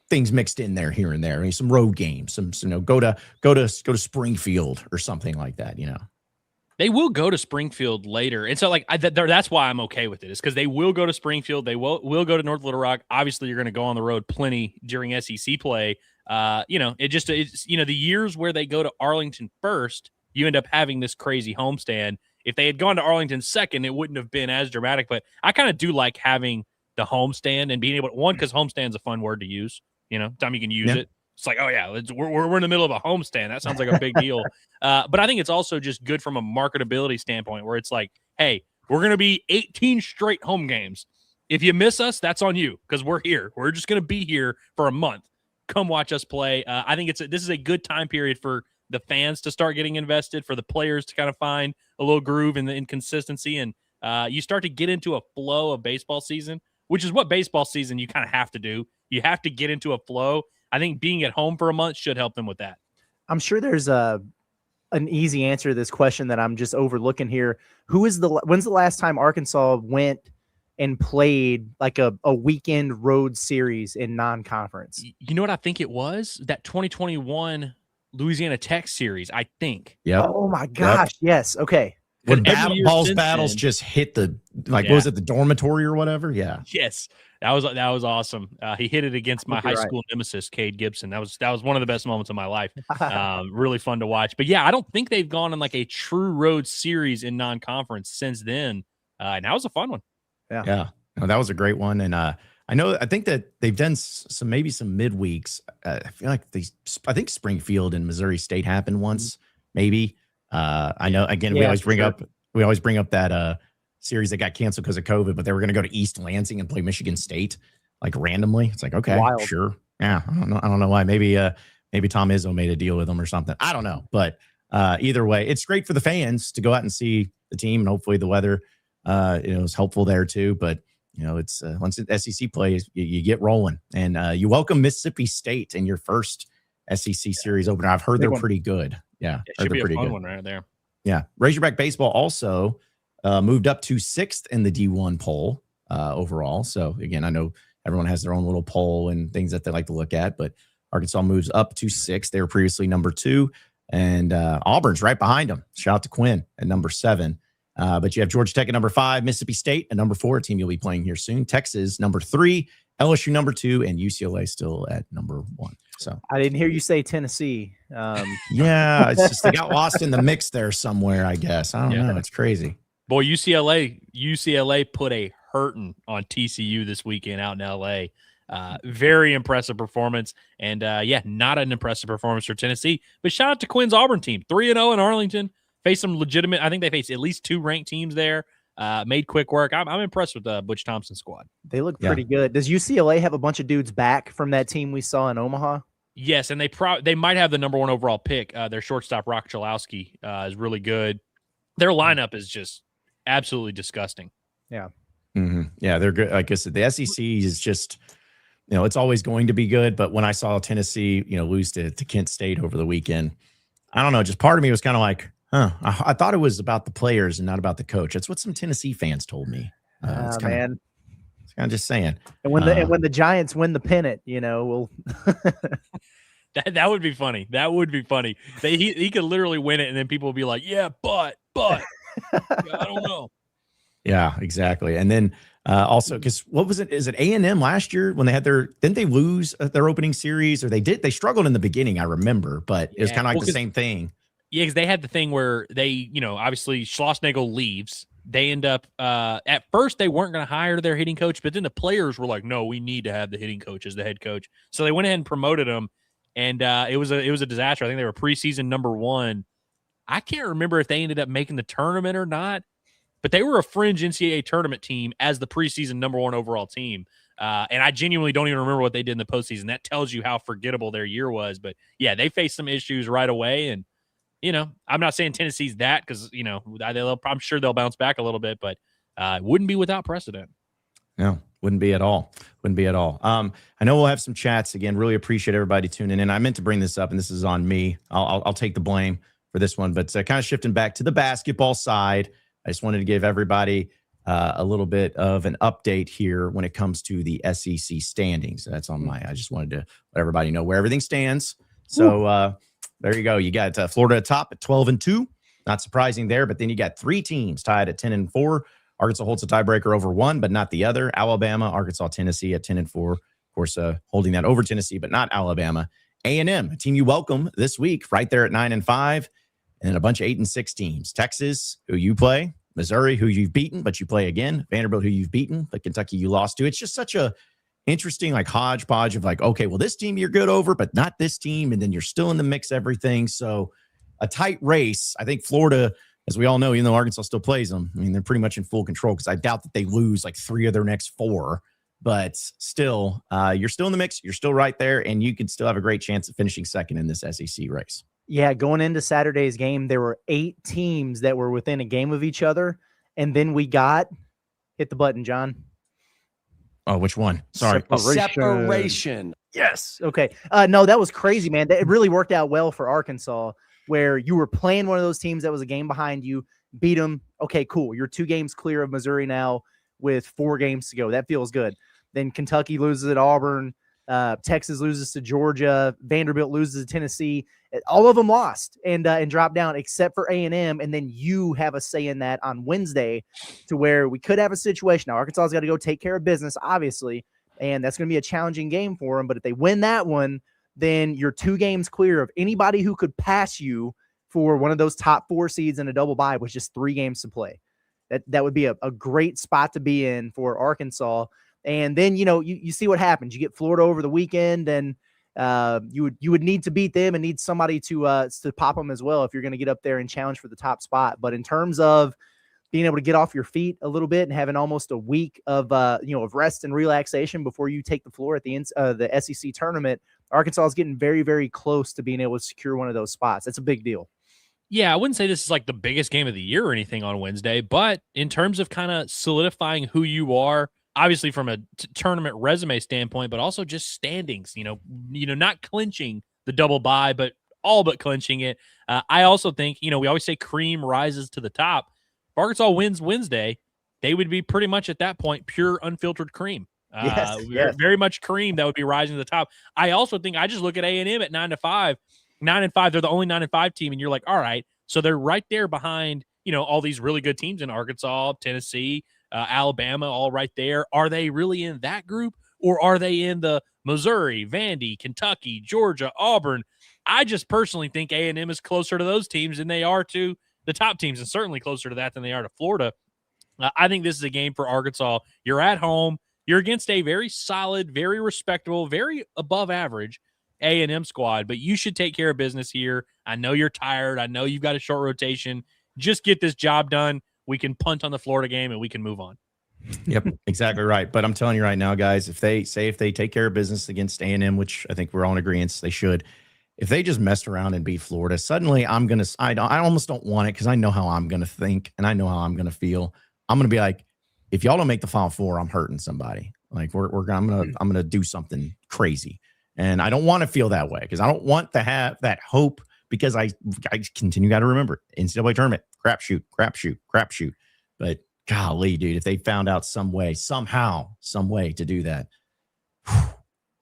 things mixed in there here and there? I mean, some road games, some go to Springfield or something like that. They will go to Springfield later. And so, like, that's why I'm okay with it, is because they will go to Springfield. They will go to North Little Rock. Obviously, you're going to go on the road plenty during SEC play. It's the years where they go to Arlington first, you end up having this crazy homestand. If they had gone to Arlington second, it wouldn't have been as dramatic. But I kind of do like having the homestand and being able to, because homestand's a fun word to use. Time you can use it. It's like, oh yeah, we're in the middle of a homestand. That sounds like a big deal. But I think it's also just good from a marketability standpoint, where it's like, hey, we're going to be 18 straight home games. If you miss us, that's on you, because we're here. We're just going to be here for a month. Come watch us play. I think this is a good time period for the fans to start getting invested, for the players to kind of find a little groove in the inconsistency, and you start to get into a flow of baseball season, which is what baseball season you kind of have to do. You have to get into a flow. I think being at home for a month should help them with that. I'm sure there's an easy answer to this question that I'm just overlooking here. When's the last time Arkansas went and played like a weekend road series in non-conference? You know what I think it was? That 2021 Louisiana Tech series, I think. Yeah. Oh my gosh. Yep. Yes. Okay. When battles just hit the what was it, the dormitory or whatever? Yeah. Yes. That was awesome. He hit it against my high school nemesis, Cade Gibson. That was one of the best moments of my life. Really fun to watch. But yeah, I don't think they've gone on like a true road series in non-conference since then. And that was a fun one. Yeah. No, that was a great one. And I think that they've done some midweeks. I feel like I think Springfield and Missouri State happened once, maybe. I know, again, we always bring up that series that got canceled because of COVID, but they were going to go to East Lansing and play Michigan State, like randomly. It's like, okay, wild. Sure. Yeah. I don't know why. Maybe Tom Izzo made a deal with them or something. I don't know. But either way, it's great for the fans to go out and see the team, and hopefully the weather, is helpful there too. But, it's once it's SEC plays, you get rolling, and you welcome Mississippi State in your first SEC series opener. I've heard they're pretty good. Yeah. It should be a fun one right there. Yeah. Razorback baseball also moved up to 6th in the D1 poll overall. So again, I know everyone has their own little poll and things that they like to look at, but Arkansas moves up to 6th. They were previously number 2, and Auburn's right behind them. Shout out to Quinn at number 7. But you have Georgia Tech at number 5, Mississippi State at number 4, a team you'll be playing here soon. Texas number 3, LSU number 2, and UCLA still at number 1. So I didn't hear you say Tennessee. Yeah, it's just they got lost in the mix there somewhere, I guess. I don't know. It's crazy. Boy, UCLA put a hurting on TCU this weekend out in LA. Very impressive performance. And not an impressive performance for Tennessee. But shout out to Quinn's Auburn team. 3-0 in Arlington. Faced some legitimate, I think they faced at least 2 ranked teams there. Made quick work. I'm impressed with the Butch Thompson squad. They look pretty good. Does UCLA have a bunch of dudes back from that team we saw in Omaha? Yes, and they might have the number 1 overall pick. Their shortstop, Rock Chalowski, is really good. Their lineup is just absolutely disgusting. Yeah. Mm-hmm. Yeah, they're good. Like I said, the SEC is just, it's always going to be good. But when I saw Tennessee, lose to Kent State over the weekend, I don't know, just part of me was kind of like, I thought it was about the players and not about the coach. That's what some Tennessee fans told me. It's kind of just saying. And when the Giants win the pennant, we'll that would be funny. That would be funny. He could literally win it, and then people will be like, "Yeah, but I don't know." Yeah, exactly. And then also, because what was it? Is it A&M last year when they had didn't they lose their opening series, or they struggled in the beginning? I remember, but it was kind of like the same thing. Yeah, because they had the thing where they, obviously Schlossnagle leaves. They end up at first they weren't going to hire their hitting coach, but then the players were like, "No, we need to have the hitting coach as the head coach." So they went ahead and promoted him, and it was a disaster. I think they were preseason number 1. I can't remember if they ended up making the tournament or not, but they were a fringe NCAA tournament team as the preseason number 1 overall team. And I genuinely don't even remember what they did in the postseason. That tells you how forgettable their year was. But yeah, they faced some issues right away, and I'm not saying Tennessee's that because, I'm sure they'll bounce back a little bit, but it wouldn't be without precedent. No, wouldn't be at all. Wouldn't be at all. I know we'll have some chats again. Really appreciate everybody tuning in. I meant to bring this up, and this is on me. I'll take the blame for this one, but kind of shifting back to the basketball side, I just wanted to give everybody a little bit of an update here when it comes to the SEC standings. That's on my. I just wanted to let everybody know where everything stands. So there you go. You got Florida atop at 12-2. Not surprising there, but then you got 3 teams tied at 10-4. Arkansas holds a tiebreaker over one, but not the other. Alabama, Arkansas, Tennessee at 10-4. Of course, holding that over Tennessee, but not Alabama. A&M, a team you welcome this week, right there at 9-5, and then a bunch of 8-6 teams. Texas, who you play. Missouri, who you've beaten, but you play again. Vanderbilt, who you've beaten, but Kentucky you lost to. It's just such a interesting hodgepodge of okay, well, this team you're good over, but not this team, and then you're still in the mix, everything. So a tight race. I think Florida, as we all know, even though Arkansas still plays them, I mean, they're pretty much in full control because I doubt that they lose 3 of their next 4. But still, you're still in the mix. You're still right there, and you could still have a great chance of finishing second in this SEC race. Yeah, going into Saturday's game, there were 8 teams that were within a game of each other, and then we got hit the button, John. Oh, which one? Sorry. Separation. Yes. Okay. No, that was crazy, man. It really worked out well for Arkansas, where you were playing one of those teams that was a game behind you, beat them. Okay, cool. You're 2 games clear of Missouri now with 4 games to go. That feels good. Then Kentucky loses at Auburn. Texas loses to Georgia. Vanderbilt loses to Tennessee. All of them lost and dropped down except for A&M. And then you have a say in that on Wednesday to where we could have a situation. Now, Arkansas's got to go take care of business, obviously, and that's going to be a challenging game for them. But if they win that one, then you're 2 games clear of anybody who could pass you for one of those top 4 seeds in a double bye with just 3 games to play. That would be a great spot to be in for Arkansas. And then, you see what happens. You get Florida over the weekend, and you would need to beat them and need somebody to pop them as well if you're going to get up there and challenge for the top spot. But in terms of being able to get off your feet a little bit and having almost a week of rest and relaxation before you take the floor at the SEC tournament, Arkansas is getting very, very close to being able to secure one of those spots. That's a big deal. Yeah, I wouldn't say this is the biggest game of the year or anything on Wednesday, but in terms of kind of solidifying who you are, obviously from a tournament resume standpoint, but also just standings, not clinching the double bye, but all but clinching it. I also think, we always say cream rises to the top. If Arkansas wins Wednesday, they would be pretty much at that point pure unfiltered cream. Yes. Very much cream that would be rising to the top. I also think I just look at A&M at 9-5. 9-5, they're the only 9-5 team, and you're like, all right, so they're right there behind, all these really good teams in Arkansas, Tennessee, Alabama, all right there. Are they really in that group, or are they in the Missouri, Vandy, Kentucky, Georgia, Auburn? I just personally think A&M is closer to those teams than they are to the top teams, and certainly closer to that than they are to Florida. I think this is a game for Arkansas. You're at home. You're against a very solid, very respectable, very above average A&M squad, but you should take care of business here. I know you're tired. I know you've got a short rotation. Just get this job done. We can punt on the Florida game and we can move on. Yep, exactly right. But I'm telling you right now, guys, if they take care of business against A&M, which I think we're all in agreement they should, if they just messed around and beat Florida, suddenly I almost don't want it because I know how I'm going to think and I know how I'm going to feel. I'm going to be like, if y'all don't make the Final Four, I'm hurting somebody. I'm going to do something crazy. And I don't want to feel that way because I don't want to have that hope because I continue got to remember NCAA tournament, crapshoot. But golly, dude, if they found out some way to do that,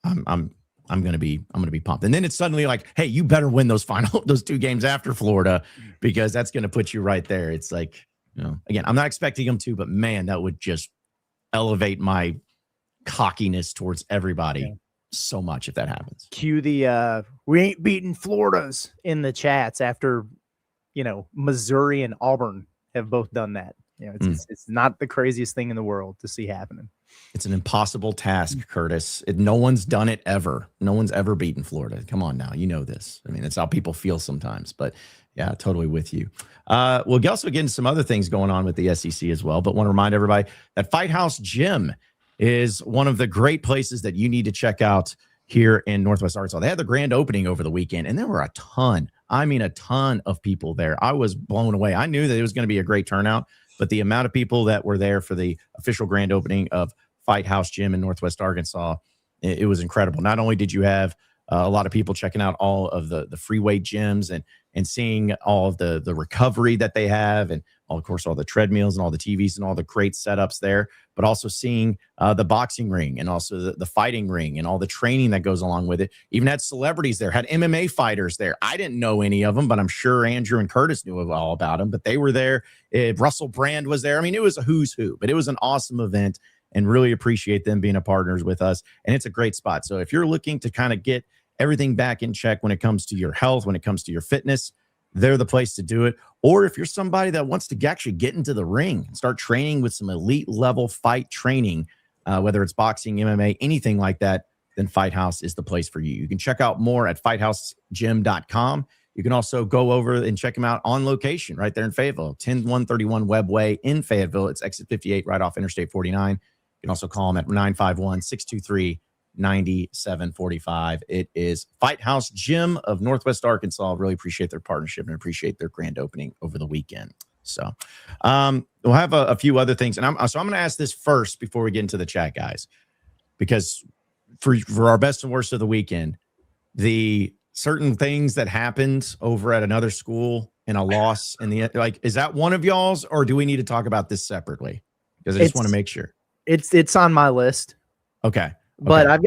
I'm gonna be pumped. And then it's suddenly like, hey, you better win those 2 games after Florida because that's gonna put you right there. It's like, again, I'm not expecting them to, but man, that would just elevate my cockiness towards everybody so much if that happens. Cue the we ain't beating Floridas in the chats after Missouri and Auburn have both done that. It's not the craziest thing in the world to see happening. It's an impossible task, Curtis. No one's done it ever. No one's ever beaten Florida. Come on now, you know this. I mean, it's how people feel sometimes. But yeah, totally with you. We'll also get into some other things going on with the SEC as well. But want to remind everybody that Fight House Gym is one of the great places that you need to check out here in Northwest Arkansas. They had the grand opening over the weekend, and there were a ton of people there. I was blown away. I knew that it was going to be a great turnout, but the amount of people that were there for the official grand opening of Fight House Gym in Northwest Arkansas. It was incredible. Not only did you have a lot of people checking out all of the free weight gyms and seeing all of the recovery that they have, and of course all the treadmills and all the TVs and all the great setups there, but also seeing the boxing ring and also the fighting ring and all the training that goes along with it. Even had celebrities there, had MMA fighters there. I didn't know any of them, but I'm sure Andrew and Curtis knew all about them, but they were there. Russell Brand was there. I mean, it was a who's who, but it was an awesome event, and really appreciate them being a partners with us. And it's a great spot. So if you're looking to kind of get everything back in check when it comes to your health, when it comes to your fitness, they're the place to do it. Or if you're somebody that wants to actually get into the ring and start training with some elite level fight training, whether it's boxing, MMA, anything like that, then Fight House is the place for you. You can check out more at fighthousegym.com. You can also go over and check them out on location right there in Fayetteville, 10131 Webway in Fayetteville. It's exit 58 right off Interstate 49. You can also call them at 951-623-9745. It is Fight House Gym of Northwest Arkansas. Really appreciate their partnership and appreciate their grand opening over the weekend. So we'll have a few other things. And I'm going to ask this first before we get into the chat, guys, because for our best and worst of the weekend, the certain things that happened over at another school and a loss in the, like, is that one of y'all's, or do we need to talk about this separately? Because I just want to make sure. It's on my list. Okay. But I've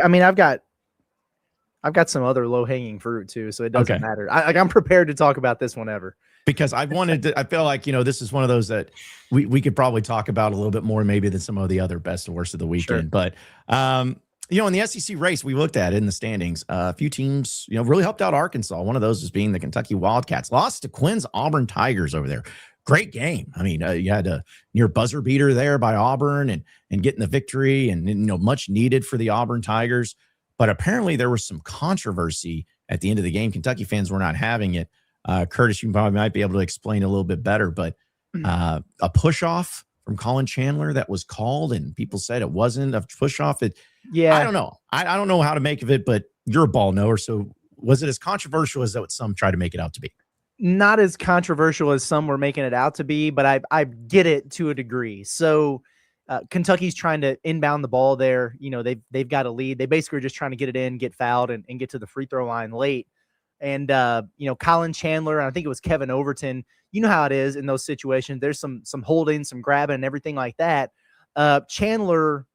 got some other low hanging fruit too, so it doesn't matter. I'm prepared to talk about this whenever, because I feel like, this is one of those that we could probably talk about a little bit more maybe than some of the other best and worst of the weekend. Sure. But in the SEC race, we looked at it in the standings. A few teams, really helped out Arkansas. One of those was being the Kentucky Wildcats. Lost to Quinn's Auburn Tigers over there. Great game. I mean, you had a near buzzer beater there by Auburn and getting the victory, and much needed for the Auburn Tigers. But apparently there was some controversy at the end of the game. Kentucky fans were not having it. Curtis, you probably might be able to explain a little bit better, but a push off from Colin Chandler that was called, and people said it wasn't a push off. I don't know. I don't know how to make of it, but you're a ball knower. So was it as controversial as what some try to make it out to be? Not as controversial as some were making it out to be, but I get it to a degree. So Kentucky's trying to inbound the ball there. They've got a lead. They basically are just trying to get it in, get fouled, and get to the free throw line late. And, Colin Chandler, and I think it was Kevin Overton, you know how it is in those situations. There's some holding, some grabbing, and everything like that. Chandler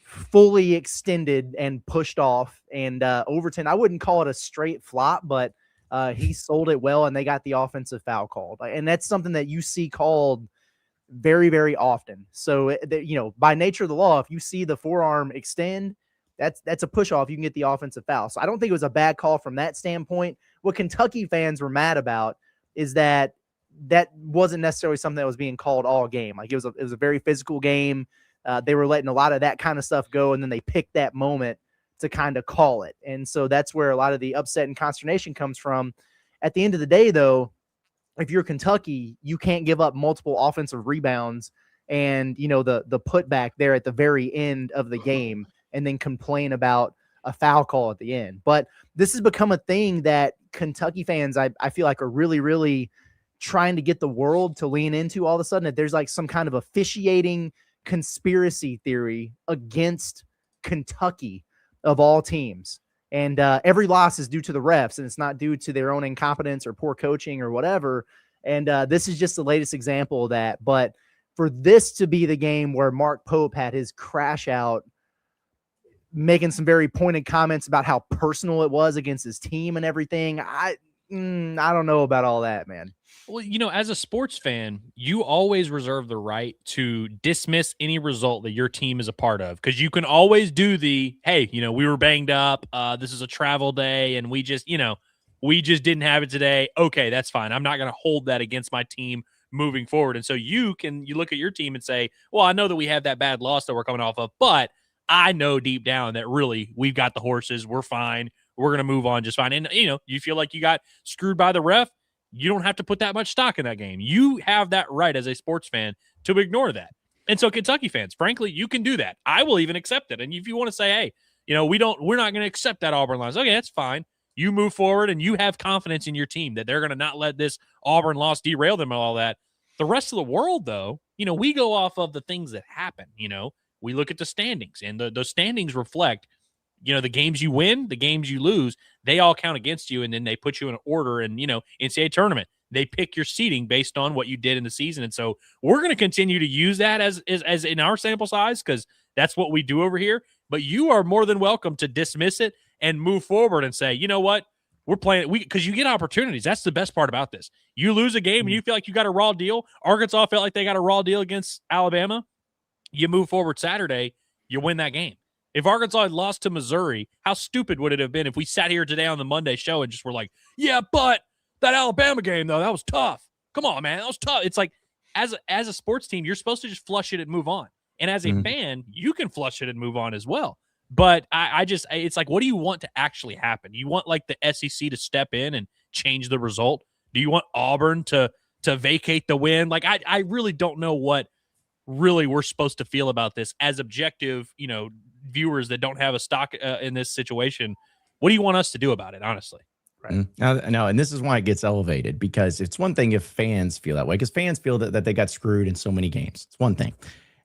fully extended and pushed off. And Overton, I wouldn't call it a straight flop, but he sold it well, and they got the offensive foul called. And that's something that you see called very, very often. So, by nature of the law, if you see the forearm extend, that's a push off. You can get the offensive foul. So I don't think it was a bad call from that standpoint. What Kentucky fans were mad about is that wasn't necessarily something that was being called all game. Like, it was a very physical game. They were letting a lot of that kind of stuff go, and then they picked that moment to kind of call it. And so that's where a lot of the upset and consternation comes from. At the end of the day, though, if you're Kentucky, you can't give up multiple offensive rebounds and, the putback there at the very end of the game and then complain about a foul call at the end. But this has become a thing that Kentucky fans, I feel like, are really, really trying to get the world to lean into all of a sudden, that there's like some kind of officiating conspiracy theory against Kentucky of all teams. And every loss is due to the refs, and it's not due to their own incompetence or poor coaching or whatever. And this is just the latest example of that. But for this to be the game where Mark Pope had his crash out, making some very pointed comments about how personal it was against his team and everything, I don't know about all that, man. Well, as a sports fan, you always reserve the right to dismiss any result that your team is a part of, because you can always do hey, we were banged up. This is a travel day, and we just didn't have it today. Okay, that's fine. I'm not going to hold that against my team moving forward. And so you look at your team and say, well, I know that we have that bad loss that we're coming off of, but I know deep down that really we've got the horses. We're fine. We're going to move on just fine. And, you feel like you got screwed by the ref. You don't have to put that much stock in that game. You have that right as a sports fan to ignore that. And so Kentucky fans, frankly, you can do that. I will even accept it. And if you want to say, hey, we're not going to accept that Auburn loss. Okay, that's fine. You move forward and you have confidence in your team that they're going to not let this Auburn loss derail them and all that. The rest of the world, though, we go off of the things that happen. we look at the standings, and the standings reflect, the games you win, the games you lose, they all count against you, and then they put you in an order. And, NCAA tournament, they pick your seeding based on what you did in the season. And so we're going to continue to use that as in our sample size, because that's what we do over here. But you are more than welcome to dismiss it and move forward and say, you know what? We're playing because you get opportunities. That's the best part about this. You lose a game and you feel like you got a raw deal. Arkansas felt like they got a raw deal against Alabama. You move forward Saturday, you win that game. If Arkansas had lost to Missouri, how stupid would it have been if we sat here today on the Monday show and just were like, yeah, but that Alabama game, though, that was tough. Come on, man, that was tough. It's like, as a sports team, you're supposed to just flush it and move on. And as a fan, you can flush it and move on as well. But it's like, what do you want to actually happen? You want like the SEC to step in and change the result? Do you want Auburn to vacate the win? Like, I really don't know what really we're supposed to feel about this as objective, viewers that don't have a stock in this situation. What do you want us to do about it, honestly? Right. No, and this is why it gets elevated, because it's one thing if fans feel that way, because fans feel that they got screwed in so many games. It's one thing.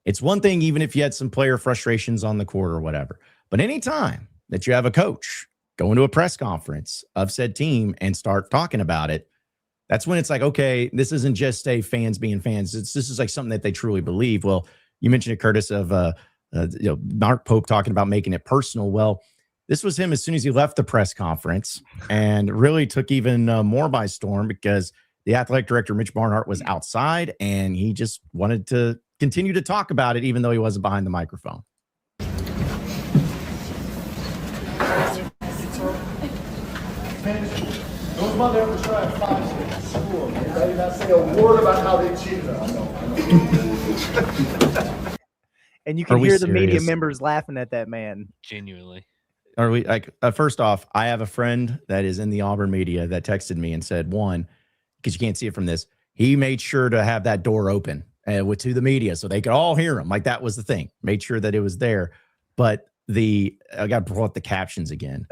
It's one thing even if you had some player frustrations on the court or whatever. But anytime that you have a coach go into a press conference of said team and start talking about it, that's when it's like, okay, this isn't just fans being fans. This is like something that they truly believe. Well, you mentioned it, Curtis, of Mark Pope talking about making it personal. Well, this was him as soon as he left the press conference, and really took even more by storm, because the athletic director, Mitch Barnhart, was outside and he just wanted to continue to talk about it, even though he wasn't behind the microphone. Those motherfuckers try to find us in school. They did not say a word about how they cheated us. And you can hear the media members laughing at that man. Genuinely. Are we like, first off, I have a friend that is in the Auburn media that texted me and said, one, because you can't see it from this, he made sure to have that door open to the media so they could all hear him. Like, that was the thing. Made sure that it was there. But I got to pull up the captions again.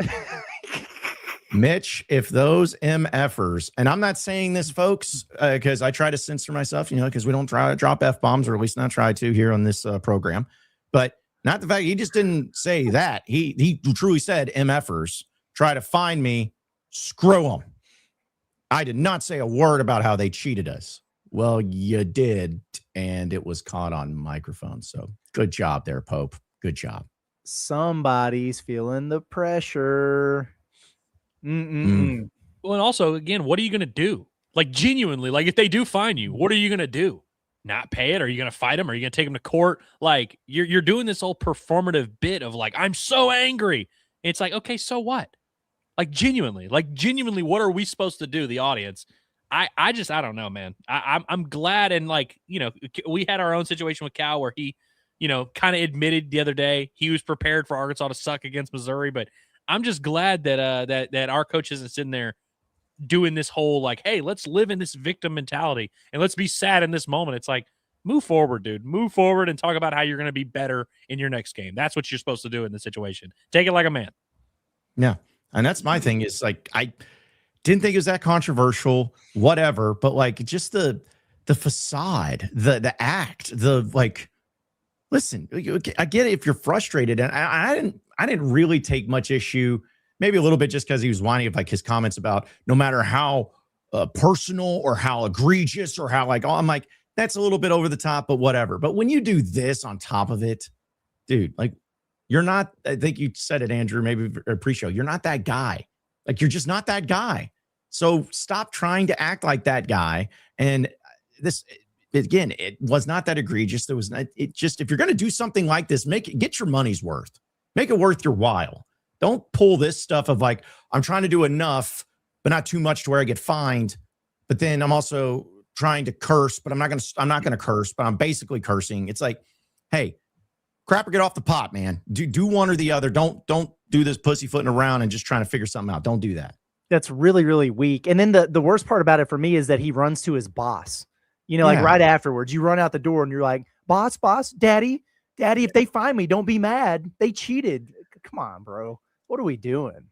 Mitch, if those MFers, and I'm not saying this, folks, because I try to censor myself, because we don't try to drop F-bombs, or at least not try to here on this program. But not the fact he just didn't say that. He truly said, MFers, try to find me, screw them. I did not say a word about how they cheated us. Well, you did, and it was caught on microphone. So good job there, Pope. Good job. Somebody's feeling the pressure. Well, and also, again, what are you going to do? Like, genuinely, like, if they do find you, what are you going to do? Not pay it? Are you going to fight them? Are you going to take them to court? Like, you're doing this whole performative bit of like, I'm so angry. It's like, okay, so what? Like, genuinely, what are we supposed to do? The audience. I don't know, man. I'm glad. And like, we had our own situation with Cal where he, kind of admitted the other day he was prepared for Arkansas to suck against Missouri, but I'm just glad that our coach isn't sitting there doing this whole like, hey, let's live in this victim mentality and let's be sad in this moment. It's like, move forward, dude. Move forward and talk about how you're going to be better in your next game. That's what you're supposed to do in this situation. Take it like a man. Yeah. And that's my thing is like, I didn't think it was that controversial, whatever, but like just the facade, the act, the like, listen, I get it if you're frustrated. And I didn't really take much issue, maybe a little bit just because he was whining of like his comments about no matter how personal or how egregious or how like, I'm like, that's a little bit over the top, but whatever. But when you do this on top of it, dude, like you're not, I think you said it, Andrew, maybe pre-show, you're not that guy. Like, you're just not that guy. So stop trying to act like that guy. And this, again, it was not that egregious. There was not, it just, if you're going to do something like this, get your money's worth. Make it worth your while. Don't pull this stuff of like, I'm trying to do enough, but not too much to where I get fined. But then I'm also trying to curse, but I'm not going to curse, but I'm basically cursing. It's like, hey, crap or get off the pot, man. Do one or the other. Don't do this pussyfooting around and just trying to figure something out. Don't do that. That's really, really weak. And then the worst part about it for me is that he runs to his boss. Like right afterwards, you run out the door and you're like, boss, daddy, if they find me, don't be mad. They cheated. Come on, bro. What are we doing?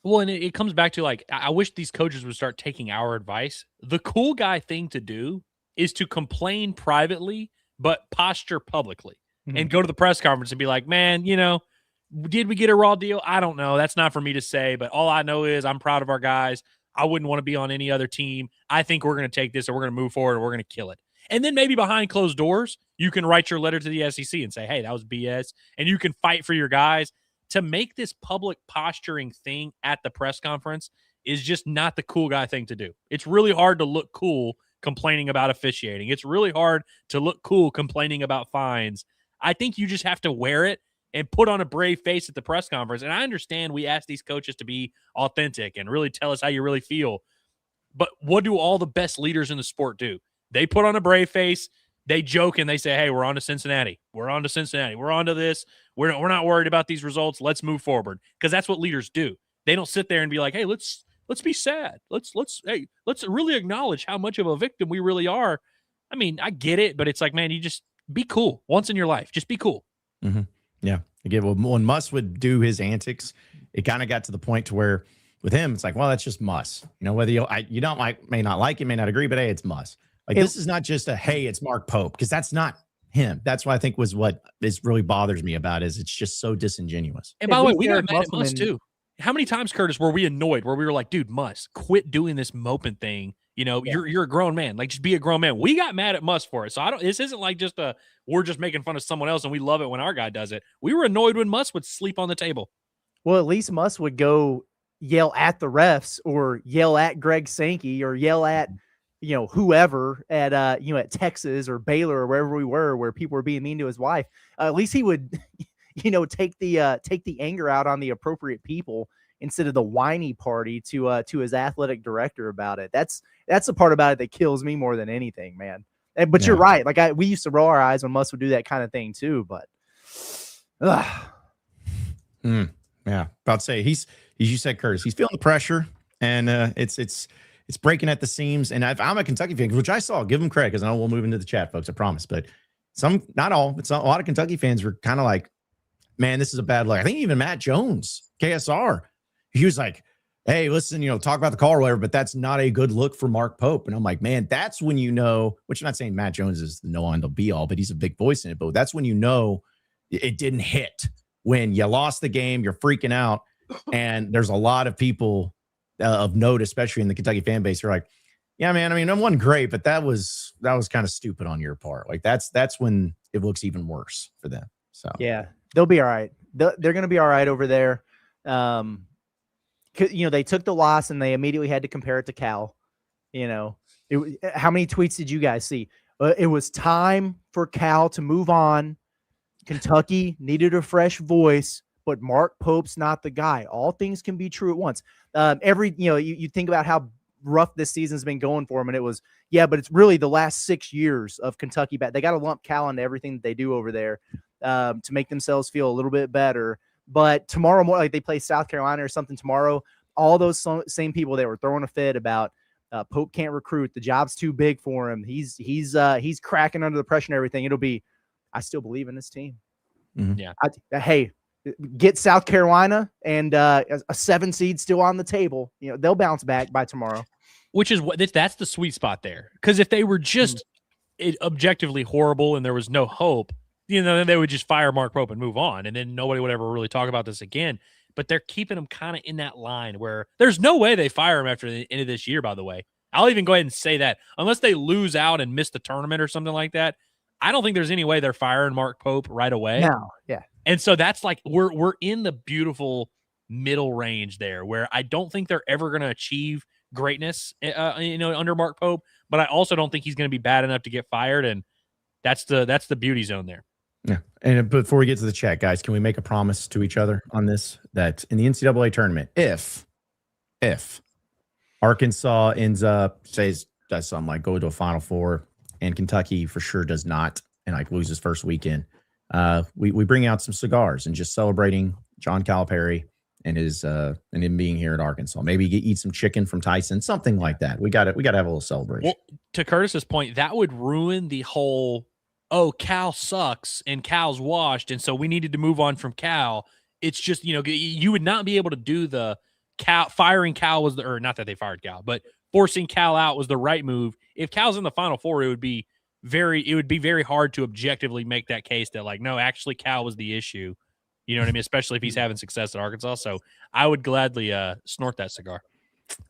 Well, and it comes back to like, I wish these coaches would start taking our advice. The cool guy thing to do is to complain privately, but posture publicly. and go to the press conference and be like, man, did we get a raw deal? I don't know. That's not for me to say, but all I know is I'm proud of our guys. I wouldn't want to be on any other team. I think we're going to take this and we're going to move forward and we're going to kill it. And then maybe behind closed doors, you can write your letter to the SEC and say, hey, that was BS. And you can fight for your guys. To make this public posturing thing at the press conference is just not the cool guy thing to do. It's really hard to look cool complaining about officiating. It's really hard to look cool complaining about fines. I think you just have to wear it and put on a brave face at the press conference. And I understand we ask these coaches to be authentic and really tell us how you really feel. But what do all the best leaders in the sport do? They put on a brave face, they joke, and they say, hey, we're on to Cincinnati. We're on to Cincinnati. We're on to this. We're not worried about these results. Let's move forward. Because that's what leaders do. They don't sit there and be like, hey, let's be sad. Let's really acknowledge how much of a victim we really are. I mean, I get it, but it's like, man, you just be cool once in your life. Just be cool. Mm-hmm. Yeah. Again, when Muss would do his antics, it kind of got to the point to where with him, it's like, well, that's just Muss. Whether you don't like, may not like it, may not agree, but hey, it's Muss. Like, this is not just a, hey, it's Mark Pope, because that's not him. That's what I think was what is really bothers me about is it's just so disingenuous. And by the way, we got mad at Muss too. How many times, Curtis, were we annoyed where we were like, dude, Muss, quit doing this moping thing. You're a grown man. Like, just be a grown man. We got mad at Muss for it. So this isn't like just we're just making fun of someone else and we love it when our guy does it. We were annoyed when Muss would sleep on the table. Well, at least Muss would go yell at the refs or yell at Greg Sankey or yell at, whoever at, at Texas or Baylor or wherever we were, where people were being mean to his wife. At least he would, take the anger out on the appropriate people instead of the whiny party to his athletic director about it. That's the part about it that kills me more than anything, man. But you're right. Like we used to roll our eyes when Muss would do that kind of thing too, but yeah. About to say as you said, Curtis, he's feeling the pressure and it's breaking at the seams. And I'm a Kentucky fan, which I saw, give him credit, because I know we'll move into the chat, folks, I promise. But not all, but a lot of Kentucky fans were kind of like, man, this is a bad look. I think even Matt Jones, KSR, he was like, hey, listen, talk about the call or whatever, but that's not a good look for Mark Pope. And I'm like, man, that's when which I'm not saying Matt Jones is the no end all be all, but he's a big voice in it. But that's when it didn't hit. When you lost the game, you're freaking out. And there's a lot of people of note, especially in the Kentucky fan base, who are like, yeah, man, I mean, that wasn't great, but that was kind of stupid on your part. Like that's when it looks even worse for them. So yeah, they'll be all right. They're going to be all right over there. They took the loss and they immediately had to compare it to Cal. How many tweets did you guys see? It was time for Cal to move on. Kentucky needed a fresh voice, but Mark Pope's not the guy. All things can be true at once. You think about how rough this season's been going for him, and it was, but it's really the last 6 years of Kentucky back. They got to lump Cal into everything that they do over there to make themselves feel a little bit better. But tomorrow morning, like they play South Carolina or something tomorrow, all those same people that were throwing a fit about Pope can't recruit, the job's too big for him, he's cracking under the pressure and everything. It'll be, I still believe in this team. Mm-hmm. Yeah. Hey, get South Carolina and a 7 seed still on the table. They'll bounce back by tomorrow. Which is that's the sweet spot there. Because if they were just objectively horrible and there was no hope, then they would just fire Mark Pope and move on, and then nobody would ever really talk about this again. But they're keeping him kind of in that line where there's no way they fire him after the end of this year, by the way. I'll even go ahead and say that. Unless they lose out and miss the tournament or something like that, I don't think there's any way they're firing Mark Pope right away. No, yeah. And so that's like we're in the beautiful middle range there where I don't think they're ever going to achieve greatness, under Mark Pope, but I also don't think he's going to be bad enough to get fired, and that's the beauty zone there. Yeah. And before we get to the chat, guys, can we make a promise to each other on this, that in the NCAA tournament, if Arkansas ends up does something like go to a Final Four and Kentucky for sure does not, and like loses first weekend, we bring out some cigars and just celebrating John Calipari and him being here at Arkansas. Maybe eat some chicken from Tyson, something like that. We got to have a little celebration. Well, to Curtis's point, that would ruin the whole, Cal sucks and Cal's washed, and so we needed to move on from Cal. It's just, you would not be able to do the firing Cal was or not that they fired Cal, but forcing Cal out was the right move. If Cal's in the Final Four, it would be it would be very hard to objectively make that case that like, no, actually Cal was the issue. You know what I mean? Especially if he's having success at Arkansas. So I would gladly snort that cigar.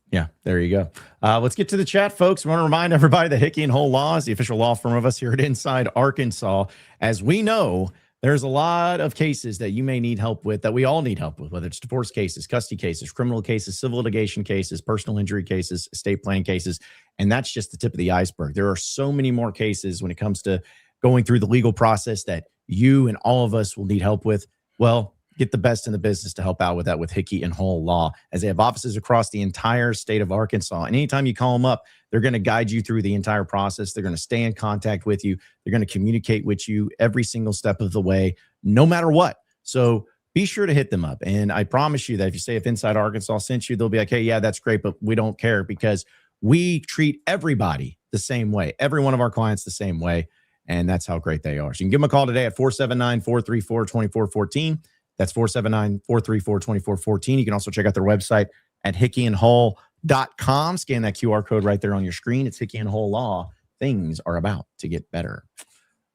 Yeah, there you go. Let's get to the chat, folks. We want to remind everybody that Hickey Hull Law is the official law firm of us here at Inside Arkansas. As we know, there's a lot of cases that you may need help with, that we all need help with, whether it's divorce cases, custody cases, criminal cases, civil litigation cases, personal injury cases, estate planning cases, and that's just the tip of the iceberg. There are so many more cases when it comes to going through the legal process that you and all of us will need help with. Well, get the best in the business to help out with that with Hickey Hull Law, as they have offices across the entire state of Arkansas. And anytime you call them up, they're going to guide you through the entire process. They're going to stay in contact with you. They're going to communicate with you every single step of the way, no matter what. So be sure to hit them up. And I promise you that if you say if Inside Arkansas sent you, they'll be like, hey, yeah, that's great, but we don't care, because we treat everybody the same way. Every one of our clients the same way. And that's how great they are. So you can give them a call today at 479-434-2414. That's 479-434-2414. You can also check out their website at hickeyandhull.com. Scan that QR code right there on your screen. It's Hickey Hull Law. Things are about to get better.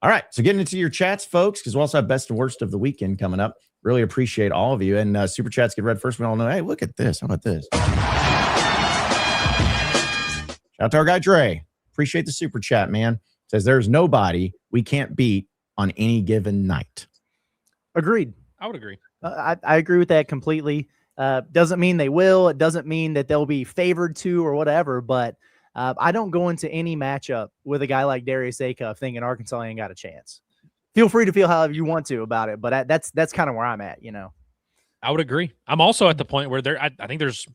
All right, so getting into your chats, folks, because we'll also have best and worst of the weekend coming up. Really appreciate all of you. And super chats get read first. We all know, hey, look at this. How about this? Shout out to our guy, Dre. Appreciate the super chat, man. Says there's nobody we can't beat on any given night. Agreed. I would agree. I agree with that completely. Doesn't mean they will. It doesn't mean that they'll be favored to or whatever. But I don't go into any matchup with a guy like Darius Acuff thinking Arkansas ain't got a chance. Feel free to feel however you want to about it, but that's kind of where I'm at. You know, I would agree. I'm also at the point where I think there's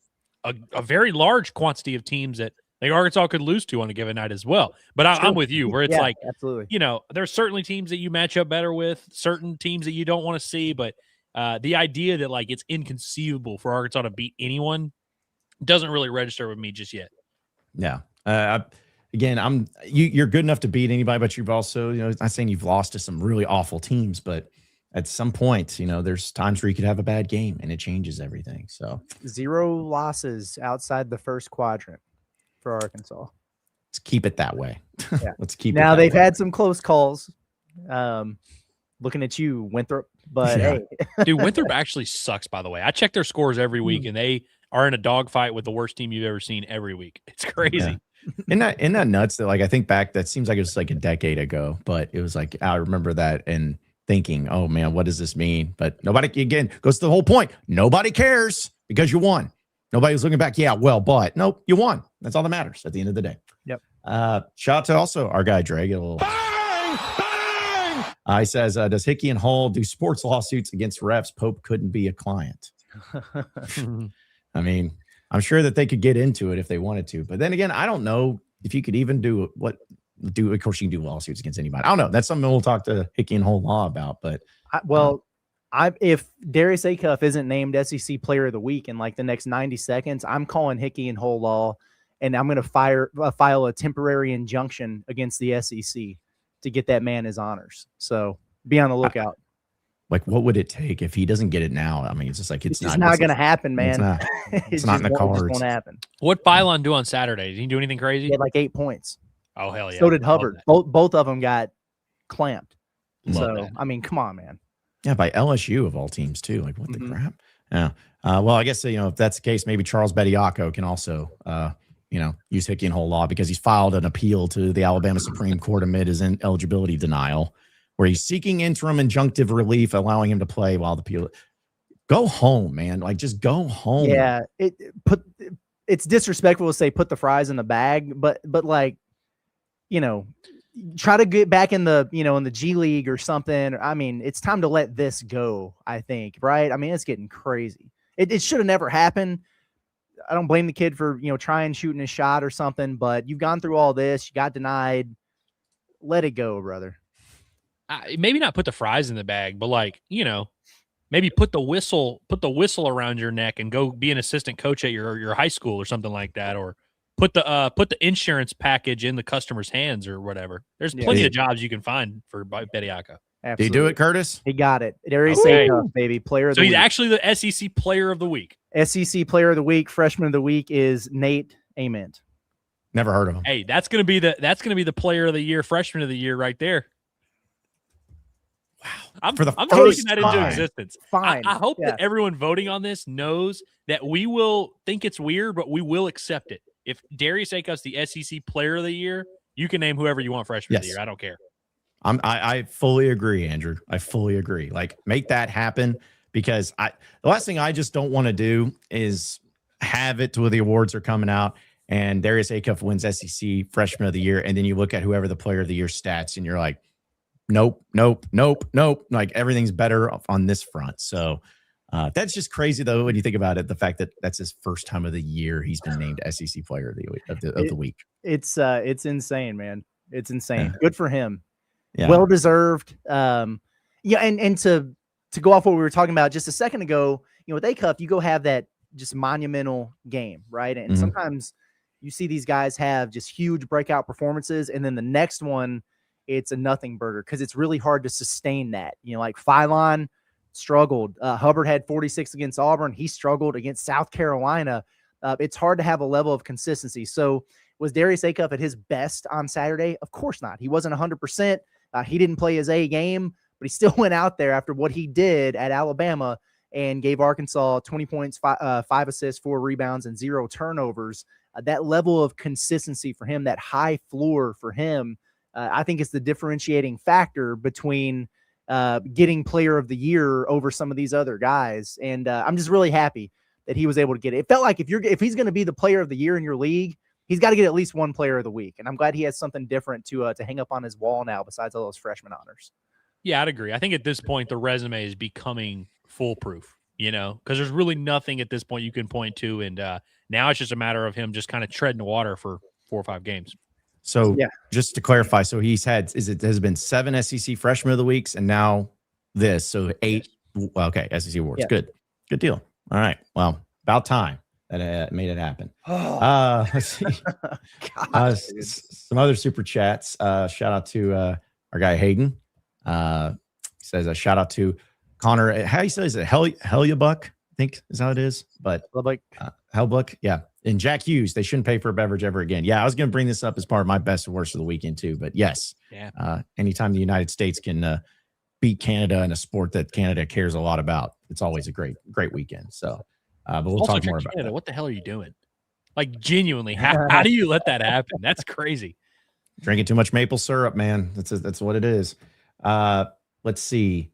a very large quantity of teams that like Arkansas could lose to on a given night as well. But I'm with you, where it's like, absolutely, you know, there's certainly teams that you match up better with, certain teams that you don't want to see. But the idea that like it's inconceivable for Arkansas to beat anyone doesn't really register with me just yet. Yeah. Again, you're good enough to beat anybody, but you've also, you know, not saying you've lost to some really awful teams, but at some point, you know, there's times where you could have a bad game and it changes everything. So 0 losses outside the first quadrant for Arkansas. Let's keep it that way. Yeah. Let's keep now it that they've way. had some close calls. Looking at you, Winthrop, but Yeah. hey, Dude, Winthrop actually sucks, by the way. I check their scores every week and they are in a dogfight with the worst team you've ever seen every week. It's crazy. Yeah. Isn't that nuts that, like, I think back, that seems like it was like a decade ago, but it was like, I remember that and thinking, oh man, what does this mean? But nobody, again, goes to the whole point. Nobody cares because you won. Nobody's looking back. Yeah, well, but nope, you won. That's all that matters at the end of the day. Yep. Shout out to also our guy, Dre. Get a little bang, bang! He says, does Hickey and Hull do sports lawsuits against refs? Pope couldn't be a client. I mean, I'm sure that they could get into it if they wanted to. But then again, I don't know if you could even do. Of course, you can do lawsuits against anybody. I don't know. That's something we'll talk to Hickey and Hull Law about. But if Darius Acuff isn't named SEC Player of the Week in like the next 90 seconds, I'm calling Hickey and Hull Law, and I'm going to file a temporary injunction against the SEC to get that man his honors. So be on the lookout. Like, what would it take if he doesn't get it now? I mean, it's just like it's not going to happen, man. It's not in the cards. It won't happen. What Phylon do on Saturday? Did he do anything crazy? He had like 8 points. Oh, hell yeah. So did Hubbard. Both of them got clamped. Love that. I mean, come on, man. Yeah, by LSU of all teams too. Like, what the crap? Yeah. Well, I guess, you know, if that's the case, maybe Charles Bediako can also, you know, use Hickey and Hull Law, because he's filed an appeal to the Alabama Supreme Court amid his eligibility denial, where he's seeking interim injunctive relief, allowing him to play while the appeal. Go home, man. Like, just go home. Yeah. It's disrespectful to say put the fries in the bag, but like, you know, try to get back in the, you know, in the G League or something. I mean, it's time to let this go, I think, right? I mean, it's getting crazy. It should have never happened. I don't blame the kid for, you know, trying shooting a shot or something, but you've gone through all this, you got denied. Let it go, brother. Maybe not put the fries in the bag, but like, you know, maybe put the whistle around your neck and go be an assistant coach at your high school or something like that, or put the insurance package in the customer's hands or whatever. There's plenty of jobs you can find for Bediako. Absolutely. Did he do it, Curtis? He got it. Darius Acuff, baby, player of the week. So he's actually the SEC Player of the Week. SEC Player of the Week, Freshman of the Week is Nate Ament. Never heard of him. Hey, that's gonna be the player of the year, freshman of the year, right there. Wow. I'm For the speaking first that into time. existence. Fine. I hope Yeah. that everyone voting on this knows that we will think it's weird, but we will accept it. If Darius Akos the SEC player of the year, you can name whoever you want freshman of the Yes. year. I don't care. I fully agree, Andrew. I fully agree. Like, make that happen, because the last thing I just don't want to do is have it to where the awards are coming out and Darius Akos wins SEC freshman of the year, and then you look at whoever the player of the year stats and you're like, nope. Like, everything's better on this front. So that's just crazy, though, when you think about it. The fact that that's his first time of the year he's been named SEC player of the week. It's insane, man. It's insane. Yeah. Good for him. Yeah. Well deserved. And to go off what we were talking about just a second ago, with Acuff, you go have that just monumental game, right? And sometimes you see these guys have just huge breakout performances, and then the next one, it's a nothing burger, because it's really hard to sustain that. Like Phylon struggled. Hubbard had 46 against Auburn. He struggled against South Carolina. It's hard to have a level of consistency. So was Darius Acuff at his best on Saturday? Of course not. He wasn't 100%. He didn't play his A game, but he still went out there after what he did at Alabama and gave Arkansas 20 points, 5 assists, 4 rebounds, and 0 turnovers. That level of consistency for him, that high floor for him, I think is the differentiating factor between getting player of the year over some of these other guys. And I'm just really happy that he was able to get it. It felt like if he's going to be the player of the year in your league, he's got to get at least one player of the week. And I'm glad he has something different to hang up on his wall now besides all those freshman honors. Yeah, I'd agree. I think at this point, the resume is becoming foolproof, because there's really nothing at this point you can point to. And now it's just a matter of him just kind of treading water for 4 or 5 games. So just to clarify, so has been 7 SEC freshman of the weeks, and now this, so 8. Okay, SEC awards. Yeah. Good deal. All right. Well, about time that made it happen. Let's see. Some other super chats. Shout out to our guy Hayden. Says a shout out to Connor. How you say is it? Hellebuck, I think is how it is. But Hellbuck, yeah. And Jack Hughes, they shouldn't pay for a beverage ever again. Yeah, I was going to bring this up as part of my best and worst of the weekend too. But yes, anytime the United States can beat Canada in a sport that Canada cares a lot about, it's always a great weekend. So, but we'll also, talk more about Canada, that. what the hell are you doing? Like, genuinely, how do you let that happen? That's crazy. Drinking too much maple syrup, man. That's what it is. Let's see.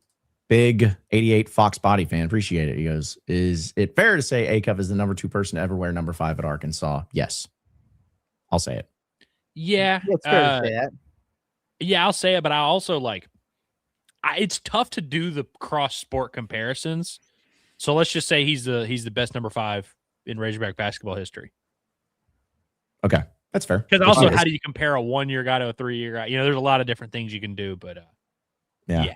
Big 88 Fox Body fan. Appreciate it. He goes, is it fair to say Acuff is the number 2 person to ever wear number 5 at Arkansas? Yes. I'll say it. Yeah. It's fair to say that. Yeah, I'll say it, but I also it's tough to do the cross sport comparisons. So let's just say he's the best number 5 in Razorback basketball history. Okay. That's fair. Because also, how do you compare a 1-year guy to a 3-year guy? There's a lot of different things you can do, but yeah,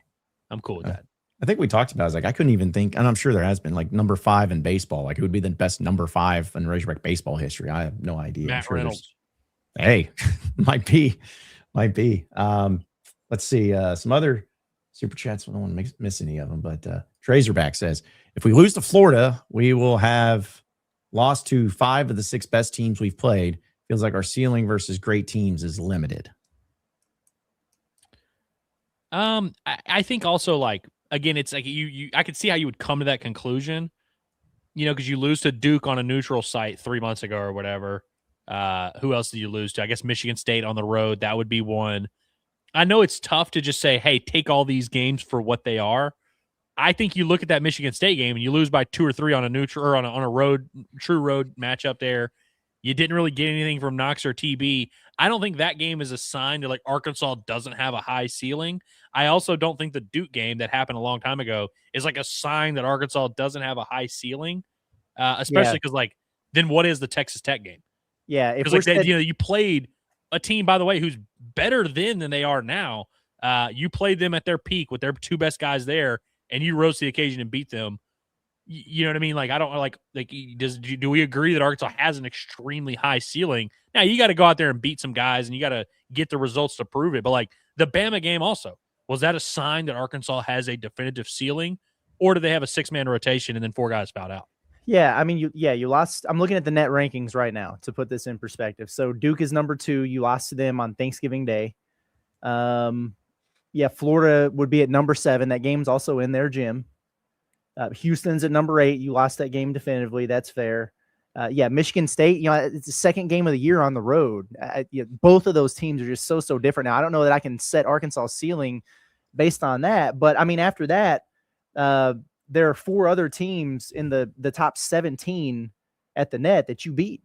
I'm cool with that. I think we talked about it. I was like, I couldn't even think, and I'm sure there has been number 5 in baseball. Like, it would be the best number 5 in Razorback baseball history. I have no idea. Matt Reynolds. Hey, might be. Let's see. Some other super chats. I don't want to miss any of them, but Razorback says, if we lose to Florida, we will have lost to 5 of the 6 best teams we've played. Feels like our ceiling versus great teams is limited. I think also, again, it's like I could see how you would come to that conclusion, because you lose to Duke on a neutral site 3 months ago or whatever. Who else did you lose to? I guess Michigan State on the road. That would be one. I know it's tough to just say, hey, take all these games for what they are. I think you look at that Michigan State game and you lose by 2 or 3 on a neutral or on a true road matchup there. You didn't really get anything from Knox or TB. I don't think that game is a sign that Arkansas doesn't have a high ceiling. I also don't think the Duke game that happened a long time ago is a sign that Arkansas doesn't have a high ceiling, especially because then what is the Texas Tech game? Yeah, because you played a team, by the way, who's better then than they are now. You played them at their peak with their 2 best guys there, and you rose to the occasion and beat them. You know what I mean? I don't do we agree that Arkansas has an extremely high ceiling? Now you got to go out there and beat some guys and you got to get the results to prove it. But the Bama game also, was that a sign that Arkansas has a definitive ceiling, or do they have a 6-man rotation and then 4 guys fouled out? Yeah, I mean, you lost. I'm looking at the net rankings right now to put this in perspective. So Duke is number 2. You lost to them on Thanksgiving Day. Yeah, Florida would be at number 7. That game's also in their gym. Houston's at number 8. You lost that game definitively. That's fair. Yeah, Michigan State, it's the second game of the year on the road. Both of those teams are just so different. Now, I don't know that I can set Arkansas' ceiling based on that. But, I mean, after that, there are 4 other teams in the top 17 at the net that you beat.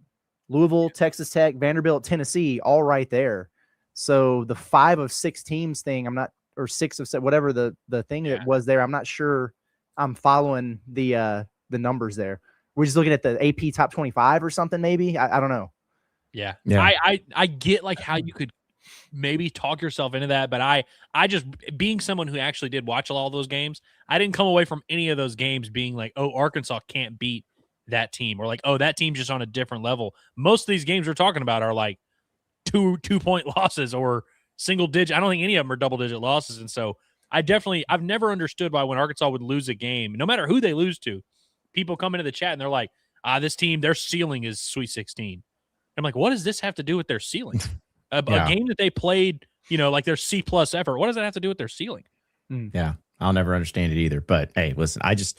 Louisville, Texas Tech, Vanderbilt, Tennessee, all right there. So the 5 of 6 teams thing, I'm not, or 6 of 7, whatever the thing that was there, I'm not sure I'm following the numbers there. We're just looking at the AP top 25 or something, maybe. I don't know. Yeah. Yeah. I get like how you could maybe talk yourself into that, but I just, being someone who actually did watch all those games, I didn't come away from any of those games being like, oh, Arkansas can't beat that team, or like, oh, that team's just on a different level. Most of these games we're talking about are like 2-point losses or single digit. I don't think any of them are double digit losses. And so I've never understood why when Arkansas would lose a game, no matter who they lose to, people come into the chat and they're like, this team, their ceiling is Sweet 16. I'm like, what does this have to do with their ceiling? A game that they played, like their C+ effort. What does that have to do with their ceiling? Yeah, I'll never understand it either. But hey, listen, I'm just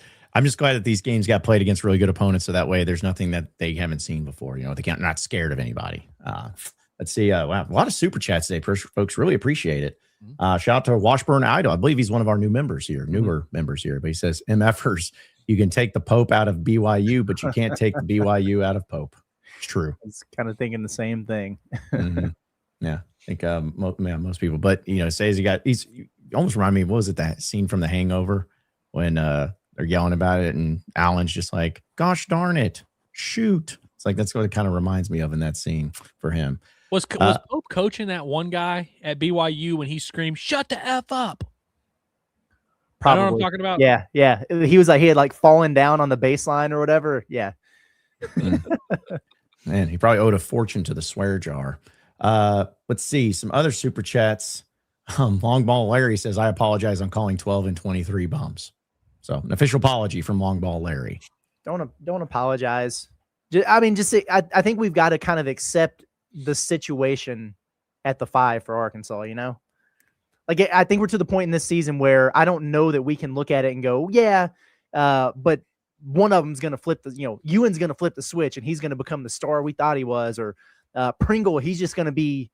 glad that these games got played against really good opponents, so that way there's nothing that they haven't seen before. They're not scared of anybody. Let's see. Wow, a lot of super chats today, folks. Really appreciate it. Shout out to Washburn Idol. I believe he's one of our newer members here. But he says, MFers, you can take the Pope out of BYU, but you can't take the BYU out of Pope. It's true. It's kind of thinking the same thing. Yeah, I think most people. But says he's almost remind me. What was it, that scene from The Hangover when they're yelling about it and Alan's just like, "Gosh darn it, shoot!" It's like that's what it kind of reminds me of in that scene for him. Was Pope coaching that one guy at BYU when he screamed, "Shut the F up"? Probably. You know what I'm talking about? Yeah. He had like fallen down on the baseline or whatever. Yeah. Man, he probably owed a fortune to the swear jar. Let's see some other super chats. Long Ball Larry says, I apologize on calling 12 and 23 bombs. So an official apology from Long Ball Larry. Don't apologize. I think we've got to kind of accept the situation at the 5 for Arkansas, Like, I think we're to the point in this season where I don't know that we can look at it and go, but one of them's going to flip Ewan's going to flip the switch and he's going to become the star we thought he was, or Pringle, he's just going to be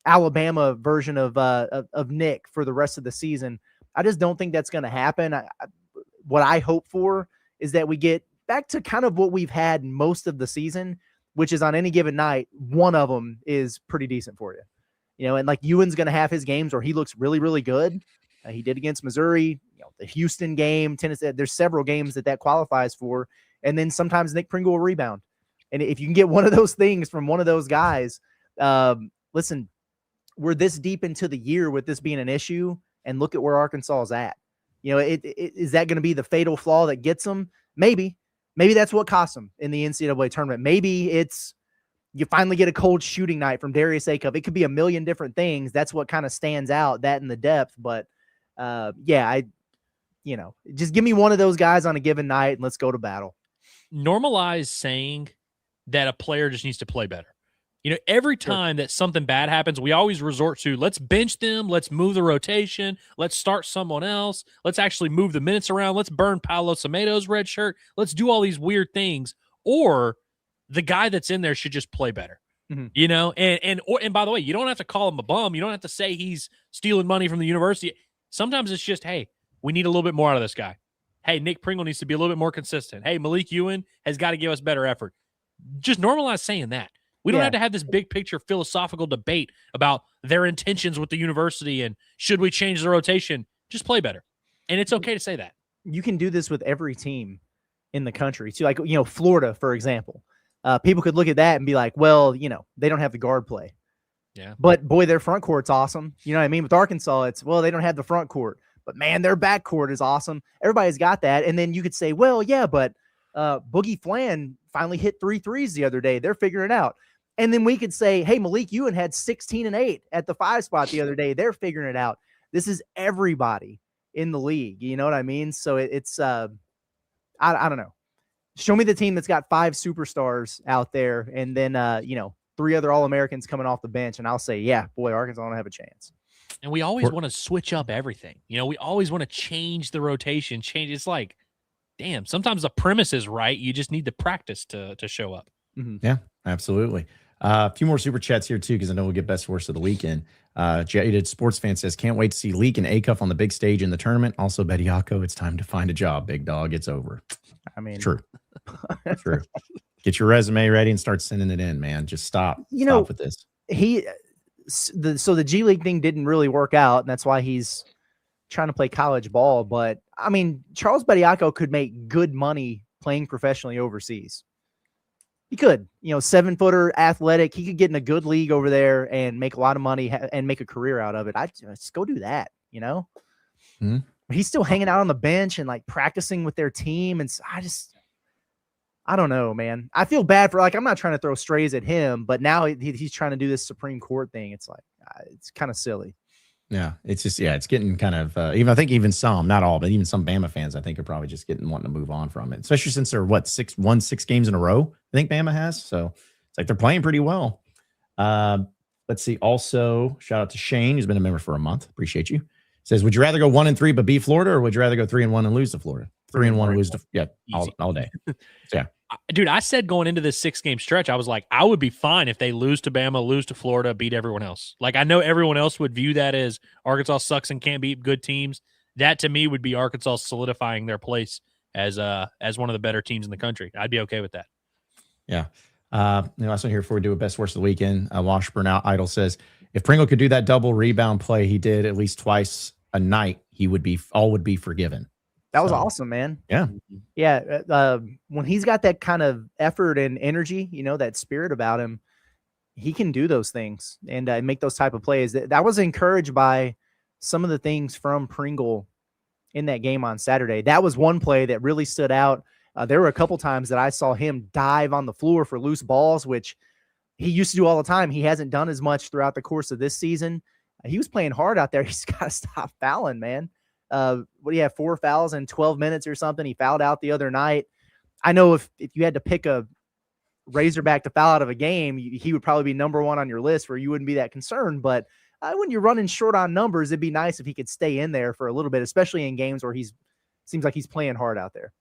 Alabama version of Nick for the rest of the season. I just don't think that's going to happen. What I hope for is that we get back to kind of what we've had most of the season, which is on any given night, one of them is pretty decent for you. And like Ewan's going to have his games where he looks really, really good. He did against Missouri, the Houston game, Tennessee. There's several games that qualifies for. And then sometimes Nick Pringle will rebound. And if you can get one of those things from one of those guys, listen, we're this deep into the year with this being an issue, and look at where Arkansas is at. Is that going to be the fatal flaw that gets them? Maybe that's what cost them in the NCAA tournament. Maybe it's you finally get a cold shooting night from Darius Acuff. It could be a million different things. That's what kind of stands out, that in the depth. But just give me one of those guys on a given night and let's go to battle. Normalize saying that a player just needs to play better. Every time that something bad happens, we always resort to, let's bench them, let's move the rotation, let's start someone else, let's actually move the minutes around, let's burn Paolo Samato's red shirt, let's do all these weird things, or the guy that's in there should just play better. And by the way, you don't have to call him a bum. You don't have to say he's stealing money from the university. Sometimes it's just, hey, we need a little bit more out of this guy. Hey, Nick Pringle needs to be a little bit more consistent. Hey, Malik Ewan has got to give us better effort. Just normalize saying that. We don't have to have this big picture philosophical debate about their intentions with the university and should we change the rotation. Just play better. And it's okay to say that. You can do this with every team in the country too. Like, Florida, for example. People could look at that and be like, well, they don't have the guard play. Yeah. But boy, their front court's awesome. You know what I mean? With Arkansas, it's, well, they don't have the front court, but man, their back court is awesome. Everybody's got that. And then you could say, well, yeah, but Boogie Flan finally hit 3 threes the other day. They're figuring it out. And then we could say, hey, Malik Ewan had 16 and 8 at the 5 spot the other day. They're figuring it out. This is everybody in the league. You know what I mean? So it's I don't know. Show me the team that's got 5 superstars out there and then, 3 other All-Americans coming off the bench. And I'll say, yeah, boy, Arkansas don't have a chance. And we always want to switch up everything. We always want to change the rotation, change. It's like, damn, sometimes the premise is right. You just need the practice to show up. Mm-hmm. Yeah, absolutely. A few more super chats here, too, because I know we'll get best worst of the weekend. Jaded Sports Fan says, can't wait to see Leak and Acuff on the big stage in the tournament. Also, Bediako, it's time to find a job, big dog. It's over. I mean, true. True. Get your resume ready and start sending it in, man. Just stop. Stop with this. So the G League thing didn't really work out, and that's why he's trying to play college ball. But I mean, Charles Bediako could make good money playing professionally overseas. He could, 7-footer, athletic. He could get in a good league over there and make a lot of money and make a career out of it. I'd just go do that, Mm-hmm. He's still hanging out on the bench and like practicing with their team. And I don't know, man. I feel bad for, I'm not trying to throw strays at him, but now he's trying to do this Supreme Court thing. It's like, it's kind of silly. Yeah, it's just, it's getting kind of, even some, not all, but even some Bama fans, I think, are probably just wanting to move on from it, especially since they're won 6 games in a row, I think Bama has. So it's like they're playing pretty well. Let's see. Also, shout out to Shane, who's been a member for a month. Appreciate you. Says, would you rather go 1-3 but beat Florida, or would you rather go 3-1 and lose to Florida? 3-1 and lose to, all day. So, yeah. Dude, I said going into this 6-game stretch, I was like, I would be fine if they lose to Bama, lose to Florida, beat everyone else. Like, I know everyone else would view that as Arkansas sucks and can't beat good teams. That, to me, would be Arkansas solidifying their place as one of the better teams in the country. I'd be okay with that. Yeah. Also here before we do a best worst of the weekend, Washburn Idol says, if Pringle could do that double rebound play he did at least twice a night, all would be forgiven. That was awesome, man. Yeah. Yeah. When he's got that kind of effort and energy, that spirit about him, he can do those things and make those type of plays. That was encouraged by some of the things from Pringle in that game on Saturday. That was one play that really stood out. There were a couple times that I saw him dive on the floor for loose balls, which he used to do all the time. He hasn't done as much throughout the course of this season. He was playing hard out there. He's got to stop fouling, man. What do you have, 4 fouls in 12 minutes or something? He fouled out the other night. I know if you had to pick a Razorback to foul out of a game, he would probably be number 1 on your list where you wouldn't be that concerned. But when you're running short on numbers, it'd be nice if he could stay in there for a little bit, especially in games where seems like he's playing hard out there.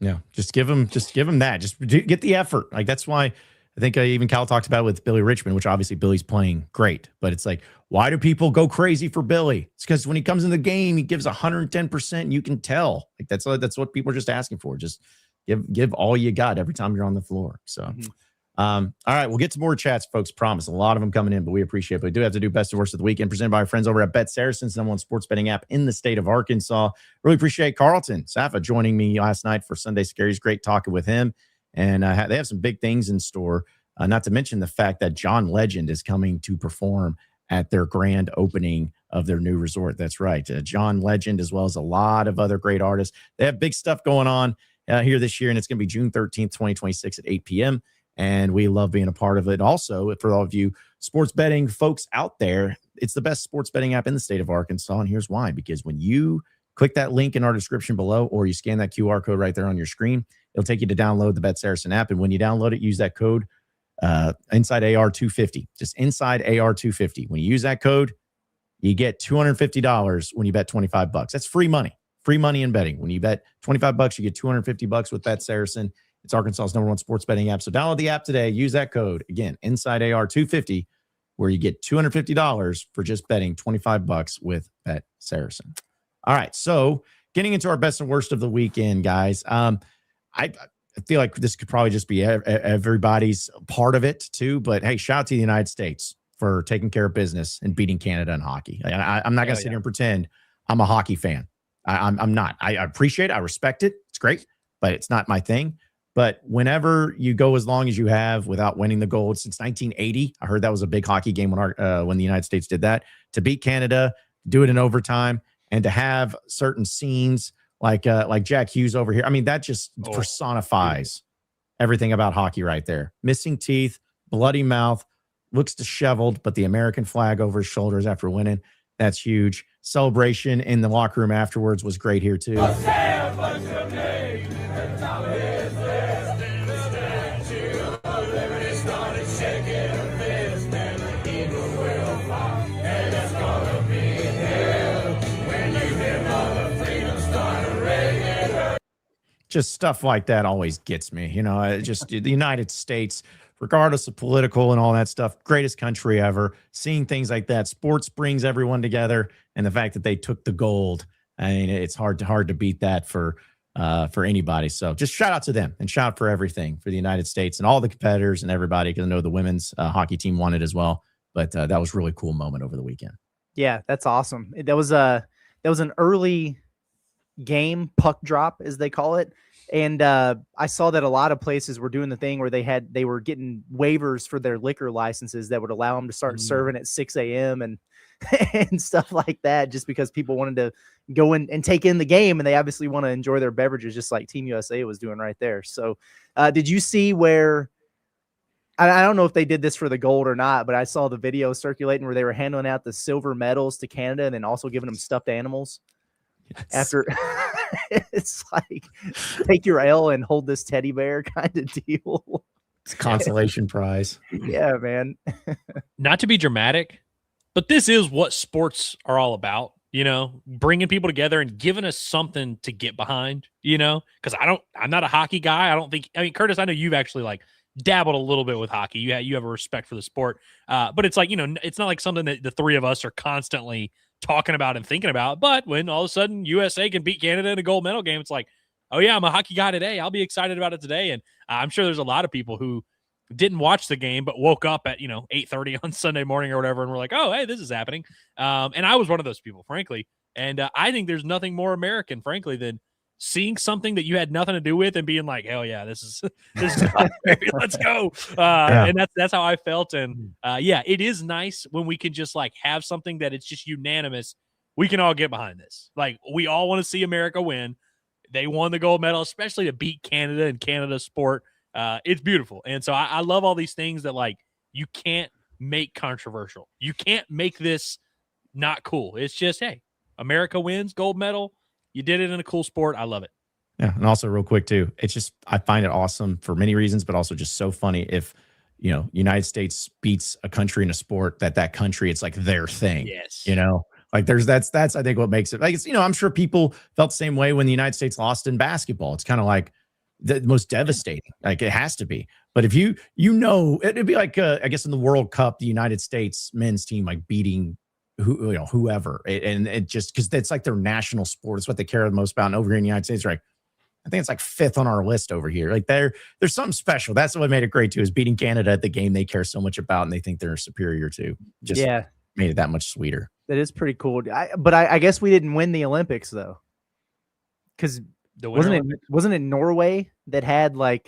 Yeah, just give him that. Just get the effort. Like, that's why I think even Cal talked about it with Billy Richmond, which obviously Billy's playing great, but it's like, why do people go crazy for Billy? It's because when he comes in the game, he gives 110%. And you can tell. Like, that's what people are just asking for. Just give all you got every time you're on the floor. So, all right, we'll get to more chats, folks. Promise. A lot of them coming in, but we appreciate it. But we do have to do best and worst of the weekend, presented by our friends over at SARACEN, number 1 sports betting app in the state of Arkansas. Really appreciate Carlton Safa joining me last night for Sunday Scaries. Great talking with him, and they have some big things in store. Not to mention the fact that John Legend is coming to perform at their grand opening of their new resort. That's right. John Legend, as well as a lot of other great artists. They have big stuff going on here this year, and it's going to be June 13th, 2026 at 8 p.m., and we love being a part of it. Also, for all of you sports betting folks out there, it's the best sports betting app in the state of Arkansas, and here's why. Because when you click that link in our description below, or you scan that QR code right there on your screen, it'll take you to download the BetSaracen app, and when you download it, use that code inside AR250, just inside AR250. When you use that code, you get $250 when you bet $25. That's free money in betting. When you bet $25, you get $250 with BetSaracen. It's Arkansas's number 1 sports betting app. So download the app today. Use that code, again, inside AR250, where you get $250 for just betting $25 with BetSaracen. All right, so getting into our best and worst of the weekend, guys. I feel like this could probably just be everybody's part of it too. But hey, shout out to the United States for taking care of business and beating Canada in hockey. I'm not going to sit here and pretend I'm a hockey fan. I'm not. I appreciate it. I respect it. It's great, but it's not my thing. But whenever you go as long as you have without winning the gold since 1980, I heard that was a big hockey game when the United States did that, to beat Canada, do it in overtime, and to have certain scenes like Jack Hughes over here. I mean, that just personifies everything about hockey right there. Missing teeth, bloody mouth, looks disheveled, but the American flag over his shoulders after winning. That's huge. Celebration in the locker room afterwards was great here too. just stuff like that always gets me. Just the United States, regardless of political and all that stuff, greatest country ever. Seeing things like that, sports brings everyone together, and the fact that they took the gold, I mean, it's hard to beat that for anybody. So just shout out to them and shout out for everything for the United States and all the competitors and everybody, because I know the women's hockey team won it as well. But that was a really cool moment over the weekend. Yeah, that's awesome. That was an early game, puck drop as they call it. And I saw that a lot of places were doing the thing where they were getting waivers for their liquor licenses that would allow them to start serving at 6 a.m. and and stuff like that, just because people wanted to go in and take in the game, and they obviously want to enjoy their beverages, just like Team USA was doing right there. So did you see where, I don't know if they did this for the gold or not, but I saw the video circulating where they were handing out the silver medals to Canada and then also giving them stuffed animals? Yes. After it's like, take your L and hold this teddy bear kind of deal. It's a consolation prize. Yeah, man. Not to be dramatic, but this is what sports are all about, bringing people together and giving us something to get behind, because I'm not a hockey guy. Curtis, I know you've actually like dabbled a little bit with hockey. You have a respect for the sport. But it's like, it's not like something that the three of us are constantly talking about and thinking about. But when all of a sudden USA can beat Canada in a gold medal game, it's like, oh yeah, I'm a hockey guy today. I'll be excited about it today. And I'm sure there's a lot of people who didn't watch the game, but woke up at, 8:30 on Sunday morning or whatever, and we're like, oh, hey, this is happening. And I was one of those people, frankly. And I think there's nothing more American, frankly, than seeing something that you had nothing to do with and being like, hell yeah, this is let's go. And that's how I felt. And it is nice when we can just like have something that it's just unanimous. We can all get behind this. Like, we all want to see America win. They won the gold medal, especially to beat Canada and Canada's sport. It's beautiful. And so I love all these things that like you can't make controversial. You can't make this not cool. It's just, hey, America wins gold medal. You did it in a cool sport. I love it. Yeah. And also real quick too, it's just, I find it awesome for many reasons, but also just so funny if, United States beats a country in a sport that country, it's like their thing. Yes. Like that's I think what makes it like, it's, I'm sure people felt the same way when the United States lost in basketball. It's kind of like the most devastating, like it has to be. But if it'd be like, I guess in the World Cup, the United States men's team, like beating whoever. And it just, cause it's like their national sport. It's what they care the most about. And over here in the United States, right? I think it's like 5th on our list over here. Like there's something special. That's what made it great too, is beating Canada at the game they care so much about and they think they're superior to. Just made it that much sweeter. That is pretty cool. But I guess we didn't win the Olympics though. Cause wasn't it Norway that had like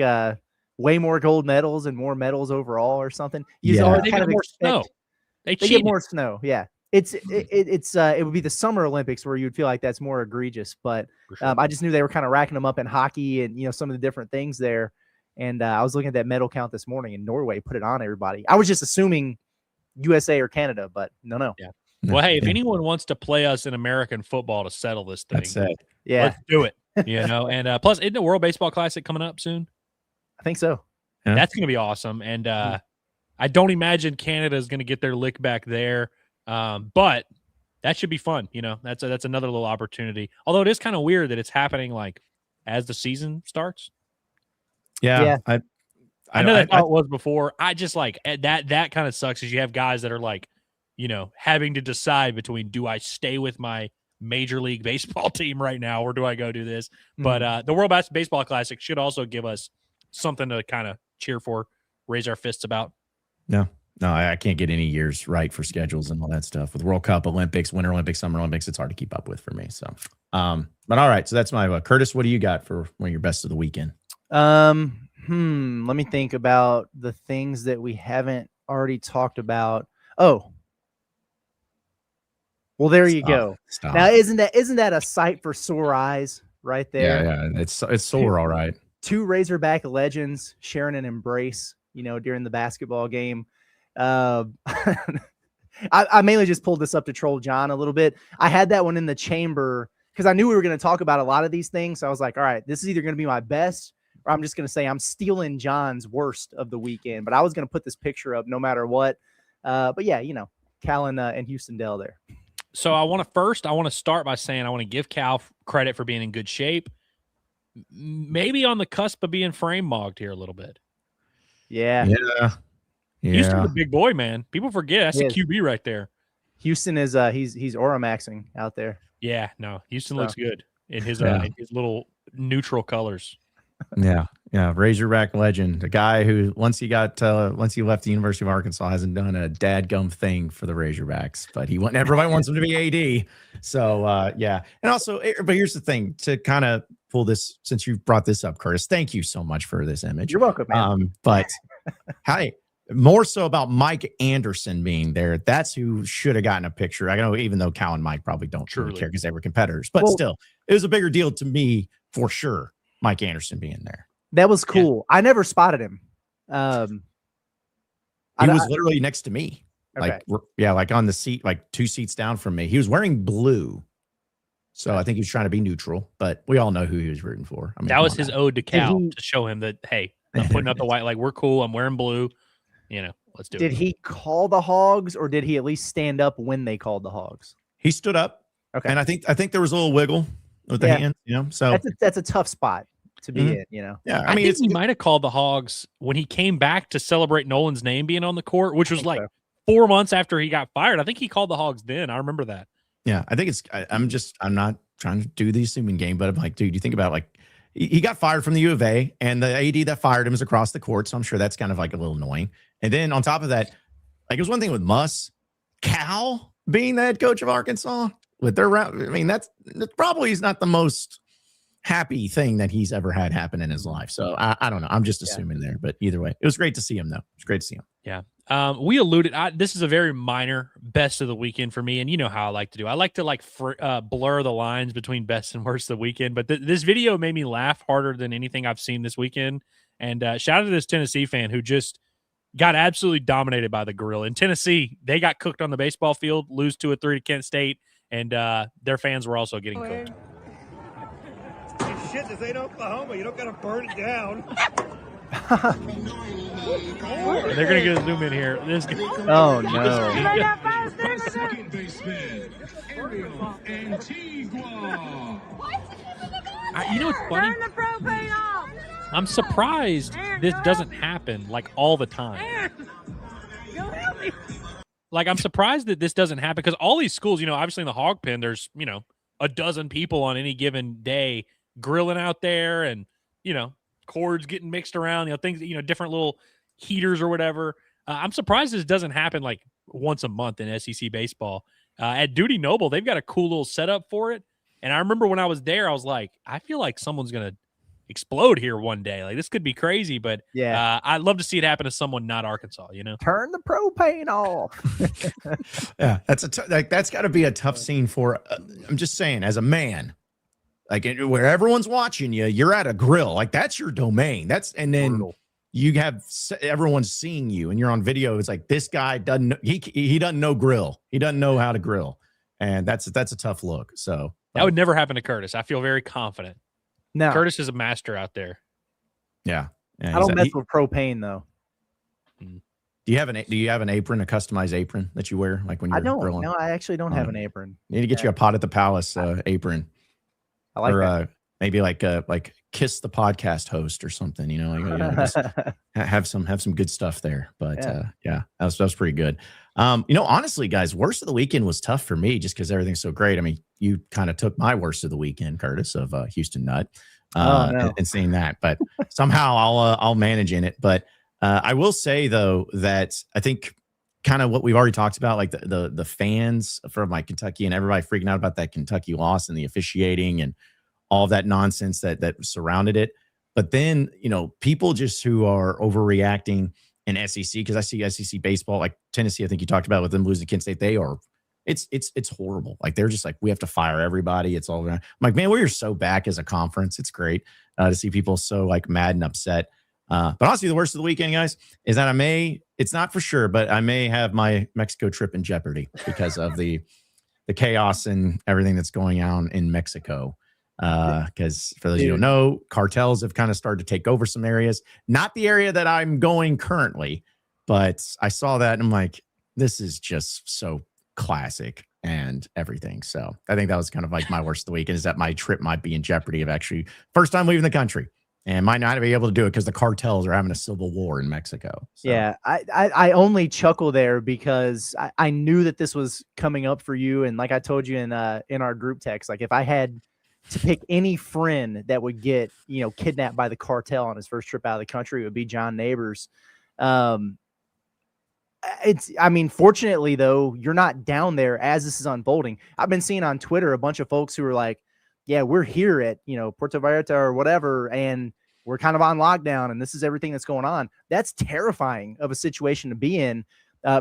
way more gold medals and more medals overall or something? They get more snow. They get more snow. Yeah. It would be the Summer Olympics where you'd feel like that's more egregious, but sure. I just knew they were kind of racking them up in hockey and some of the different things there. And I was looking at that medal count this morning, and Norway put it on everybody. I was just assuming USA or Canada, but no. Yeah. Well, hey, if anyone wants to play us in American football to settle this thing, that's it. Yeah, let's do it. And plus, isn't the World Baseball Classic coming up soon? I think so. Yeah. That's going to be awesome. And I don't imagine Canada is going to get their lick back there. But that should be fun. That's another little opportunity. Although it is kind of weird that it's happening like as the season starts. Yeah. I know that's how it was before. I just like that kind of sucks, is you have guys that are like, having to decide between, do I stay with my Major League Baseball team right now, or do I go do this? Mm-hmm. But the World Baseball Classic should also give us something to kind of cheer for, raise our fists about. No, I can't get any years right for schedules and all that stuff. With World Cup, Olympics, Winter Olympics, Summer Olympics, it's hard to keep up with for me. So, but all right. So that's my Curtis. What do you got for one of your best of the weekend? Let me think about the things that we haven't already talked about. Oh, well, there you go. Stop. Now, isn't that a sight for sore eyes right there? Yeah. It's sore, all right. 2 Razorback legends sharing an embrace, during the basketball game. I mainly just pulled this up to troll John a little bit. I had that one in the chamber because I knew we were going to talk about a lot of these things. So I was like, all right, this is either going to be my best, or I'm just going to say I'm stealing John's worst of the weekend. But I was going to put this picture up no matter what. But yeah, Cal and Houston Dell there. So I want to start by saying I want to give Cal credit for being in good shape. maybe on the cusp of being frame mogged here a little bit. Yeah. Houston's a big boy, man. People forget that's He a is. QB right there. Houston is he's aura maxing out there. Yeah, no, Houston So. looks good in his little neutral colors. Yeah. Razorback legend, a guy who once he left the University of Arkansas hasn't done a dadgum thing for the Razorbacks, but everybody wants him to be AD. So and also, but here's the thing to kind of pull this, since you brought this up, Curtis. Thank you so much for this image. You're welcome, man. But more so about Mike Anderson being there. That's who should have gotten a picture. I know, even though Cal and Mike probably don't really care because they were competitors, but still, it was a bigger deal to me for sure. Mike Anderson being there. That was cool. Yeah. I never spotted him. He was literally next to me. Okay. Like on the seat, like 2 seats down from me. He was wearing blue. So I think he was trying to be neutral, but we all know who he was rooting for. I mean, that was his ode to Cal to show him that, hey, I'm putting up the white, like, we're cool. I'm wearing blue. Let's do it. Did he call the Hogs, or did he at least stand up when they called the Hogs? He stood up. Okay. And I think there was a little wiggle with the hand, so that's a tough spot to be in, Yeah, I mean, he might have called the Hogs when he came back to celebrate Nolan's name being on the court, which was like 4 months after he got fired. I think he called the Hogs then. I remember that. Yeah, I think I'm not trying to do the assuming game, but I'm like, dude, you think about like he got fired from the U of A, and the AD that fired him is across the court, so I'm sure that's kind of like a little annoying. And then on top of that, like, it was one thing with Cal being the head coach of Arkansas with their round. I mean, that's probably is not the most happy thing that he's ever had happen in his life. So I don't know. I'm just assuming there, but either way, it was great to see him though. It was great to see him. Yeah. We alluded, this is a very minor best of the weekend for me. And you know how I like to do. I like to blur the lines between best and worst of the weekend, but this video made me laugh harder than anything I've seen this weekend. And shout out to this Tennessee fan who just got absolutely dominated by the Gorilla. In Tennessee, they got cooked on the baseball field, lose 2-3 to Kent State, and their fans were also getting cooked. Shit, this ain't Oklahoma. You don't got to burn it down. And they're going to get a zoom in here. Oh, no. Second baseman, Antigua. You know what's funny? Turn the propane off. I'm surprised this doesn't happen like all the time. Like, I'm surprised that this doesn't happen because all these schools, obviously in the hog pen, there's, a dozen people on any given day grilling out there and, cords getting mixed around, things, different little heaters or whatever. I'm surprised this doesn't happen like once a month in SEC baseball. At Duty Noble, they've got a cool little setup for it. And I remember when I was there, I was like, I feel like someone's going to explode here one day. Like, this could be crazy, but I'd love to see it happen to someone not Arkansas, Turn the propane off. Yeah, that's got to be a tough scene for, I'm just saying, as a man, like where everyone's watching you, you're at a grill, like that's your domain. And then brutal. You have everyone's seeing you and you're on video. It's like, this guy he doesn't know grill. He doesn't know how to grill. And that's a tough look. So that would never happen to Curtis. I feel very confident. No, Curtis is a master out there. Yeah. I don't mess with propane though. Do you have an apron, a customized apron that you wear like when you're grilling? No, I actually don't have an apron. You need to get you a Pot at the Palace apron. I like that. Maybe like Kiss the podcast host or something, just have some good stuff there. But that was pretty good. Honestly, guys, worst of the weekend was tough for me just because everything's so great. I mean, you kind of took my worst of the weekend, Curtis, of Houston Nut, and seeing that, but somehow I'll manage in it. But I will say though that I think kind of what we've already talked about, like the fans from like Kentucky and everybody freaking out about that Kentucky loss and the officiating and all of that nonsense that surrounded it. But then, people just who are overreacting in SEC, because I see SEC baseball, like Tennessee, I think you talked about with them losing to Kent State, it's horrible. Like, they're just like, we have to fire everybody. It's all around. I'm like, man, we're so back as a conference. It's great to see people so like mad and upset. But honestly, the worst of the weekend, guys, is that it's not for sure, but I may have my Mexico trip in jeopardy because of the chaos and everything that's going on in Mexico. Because for those of you who don't know, cartels have kind of started to take over some areas, not the area that I'm going currently, but I saw that and I'm like, this is just so classic. and everything. So I think that was kind of like my worst of the weekend, is that my trip might be in jeopardy of actually first time leaving the country and might not be able to do it because the cartels are having a civil war in Mexico. So. Yeah, I only chuckle there because I knew that this was coming up for you. And like I told you in our group text, like if I had to pick any friend that would get, kidnapped by the cartel on his first trip out of the country, it would be John Neighbors. Fortunately though, you're not down there as this is unfolding. I've been seeing on Twitter a bunch of folks who are like, yeah, we're here at, Puerto Vallarta or whatever, and we're kind of on lockdown and this is everything that's going on. That's terrifying of a situation to be in.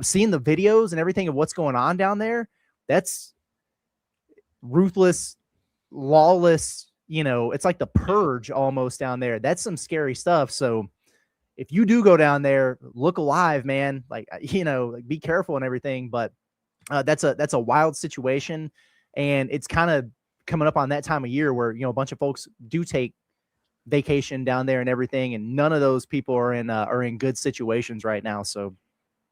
Seeing the videos and everything of what's going on down there, that's ruthless, lawless, it's like the purge almost down there. That's some scary stuff. So if you do go down there, look alive, man. Like, be careful and everything. But that's a wild situation. And it's kind of coming up on that time of year where, a bunch of folks do take vacation down there and everything. And none of those people are in good situations right now. So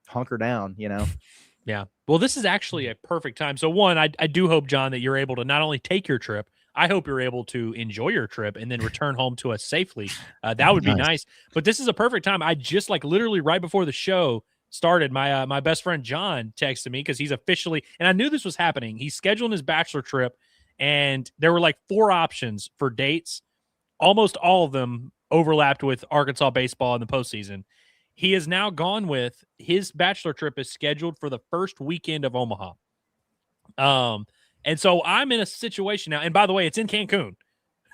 hunker down, Yeah. Well, this is actually a perfect time. So one, I do hope, John, that you're able to not only take your trip, I hope you're able to enjoy your trip and then return home to us safely. That would be nice. But this is a perfect time. I just literally right before the show started, my best friend John texted me because he's officially, and I knew this was happening. He's scheduling his bachelor trip, and there were 4 options for dates. Almost all of them overlapped with Arkansas baseball in the postseason. He has now gone with his bachelor trip is scheduled for the first weekend of Omaha. And so I'm in a situation now, and by the way, it's in Cancun.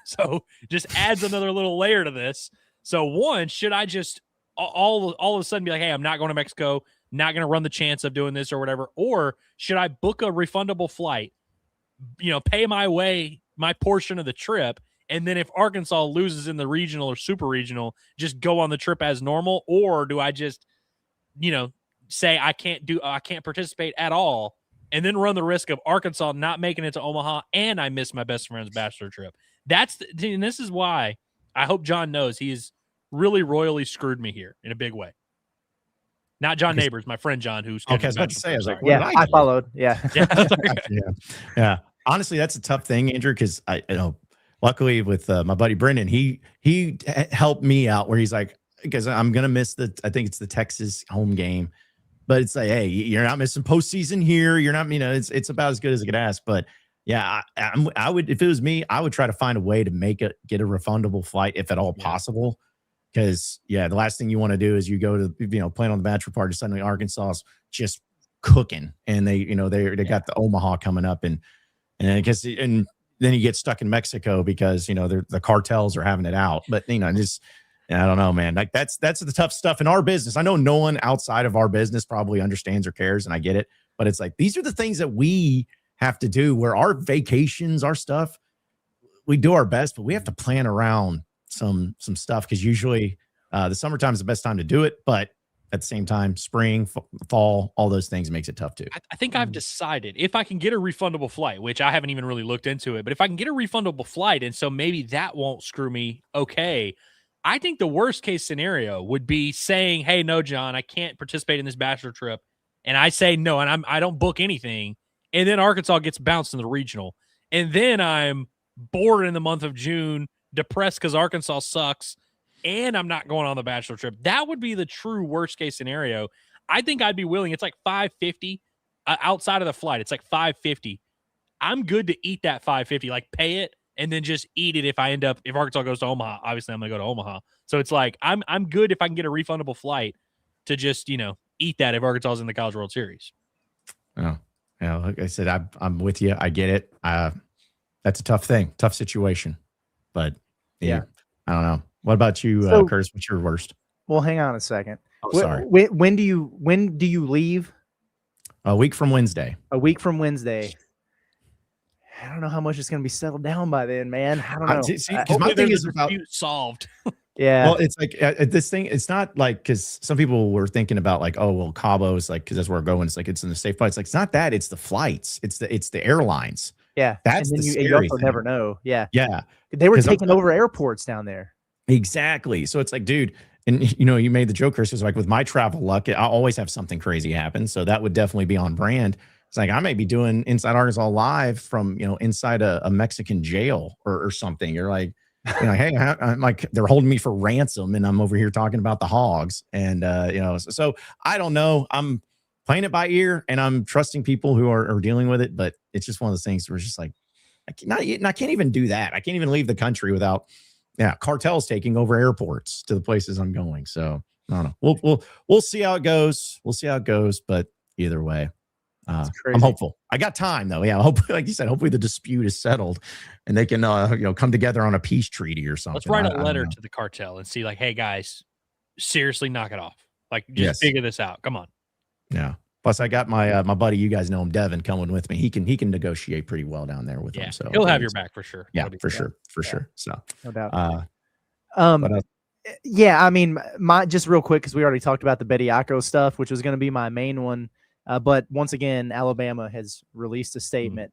So just adds another little layer to this. So one, should I just all of a sudden be like, hey, I'm not going to Mexico, not going to run the chance of doing this or whatever? Or should I book a refundable flight, pay my portion of the trip, and then if Arkansas loses in the regional or super regional, just go on the trip as normal? Or do I just, say I can't participate at all, and then run the risk of Arkansas not making it to Omaha and I miss my best friend's bachelor trip? And this is why I hope John knows he has really royally screwed me here in a big way. Not John Neighbors, my friend John, who's okay. I was about to say, I was like, yeah, I followed. Yeah. Yeah. Honestly, that's a tough thing, Andrew, because luckily with my buddy Brendan, he helped me out where he's like, because I'm gonna miss I think it's the Texas home game. But it's like, hey, you're not missing postseason here. You're not, it's about as good as it could ask. But yeah, I would, if it was me, I would try to find a way to get a refundable flight if at all possible. Because the last thing you want to do is you go to, plan on the bachelor party, suddenly Arkansas is just cooking, and they got the Omaha coming up, and then you get stuck in Mexico because the cartels are having it out. But just. I don't know, man. That's the tough stuff in our business. I know no one outside of our business probably understands or cares, and I get it. But it's like, these are the things that we have to do where our vacations, our stuff, we do our best, but we have to plan around some stuff because usually the summertime is the best time to do it. But at the same time, spring, fall, all those things makes it tough too. I think I've decided if I can get a refundable flight, which I haven't even really looked into it, but if I can get a refundable flight, and so maybe that won't screw me, okay. I think the worst case scenario would be saying, hey, no, John, I can't participate in this bachelor trip. And I say no, and I don't book anything. And then Arkansas gets bounced in the regional. And then I'm bored in the month of June, depressed because Arkansas sucks, and I'm not going on the bachelor trip. That would be the true worst case scenario. I think I'd be willing. It's like $550 outside of the flight. It's like $550. I'm good to eat that $550, pay it, and then just eat it if Arkansas goes to Omaha. Obviously, I'm going to go to Omaha. So it's like, I'm good if I can get a refundable flight to just, eat that if Arkansas is in the College World Series. Oh, yeah. Like I said, I'm with you. I get it. That's a tough thing, tough situation. But I don't know. What about you, Curtis? What's your worst? Well, hang on a second. Oh, sorry. When do you leave? A week from Wednesday. A week from Wednesday. I don't know how much it's going to be settled down by then, man. I don't know. Because my thing is about solved. Yeah. Well, it's like this thing. It's not like, because some people were thinking about oh, well, Cabo is because that's where we're going. It's like it's in the safe flights. It's not that. It's the flights. It's the airlines. Yeah, that's the scary you thing. never know. Yeah. Yeah. They were taking over airports down there. Exactly. So it's like, dude, and you made the joke, Chris, was like with my travel luck, I always have something crazy happen. So that would definitely be on brand. It's like I may be doing Inside Arkansas live from inside a Mexican jail or something. You're like, hey, I'm like they're holding me for ransom, and I'm over here talking about the Hogs, and so I don't know. I'm playing it by ear, and I'm trusting people who are dealing with it, but it's just one of those things where it's just like I can't even do that. I can't even leave the country without cartels taking over airports to the places I'm going. So I don't know. We'll see how it goes. We'll see how it goes, but either way. I'm hopeful. I got time though. Yeah, hopefully, like you said, hopefully the dispute is settled, and they can come together on a peace treaty or something. Let's write a letter to the cartel and see, like, hey guys, seriously, knock it off. Like, just figure this out. Come on. Yeah. Plus, I got my my buddy, you guys know him, Devin, coming with me. He can negotiate pretty well down there with him. So he'll have your back for sure. Yeah, for sure. So no doubt. Yeah, I mean, just real quick because we already talked about the Bediako stuff, which was going to be my main one. But once again, Alabama has released a statement.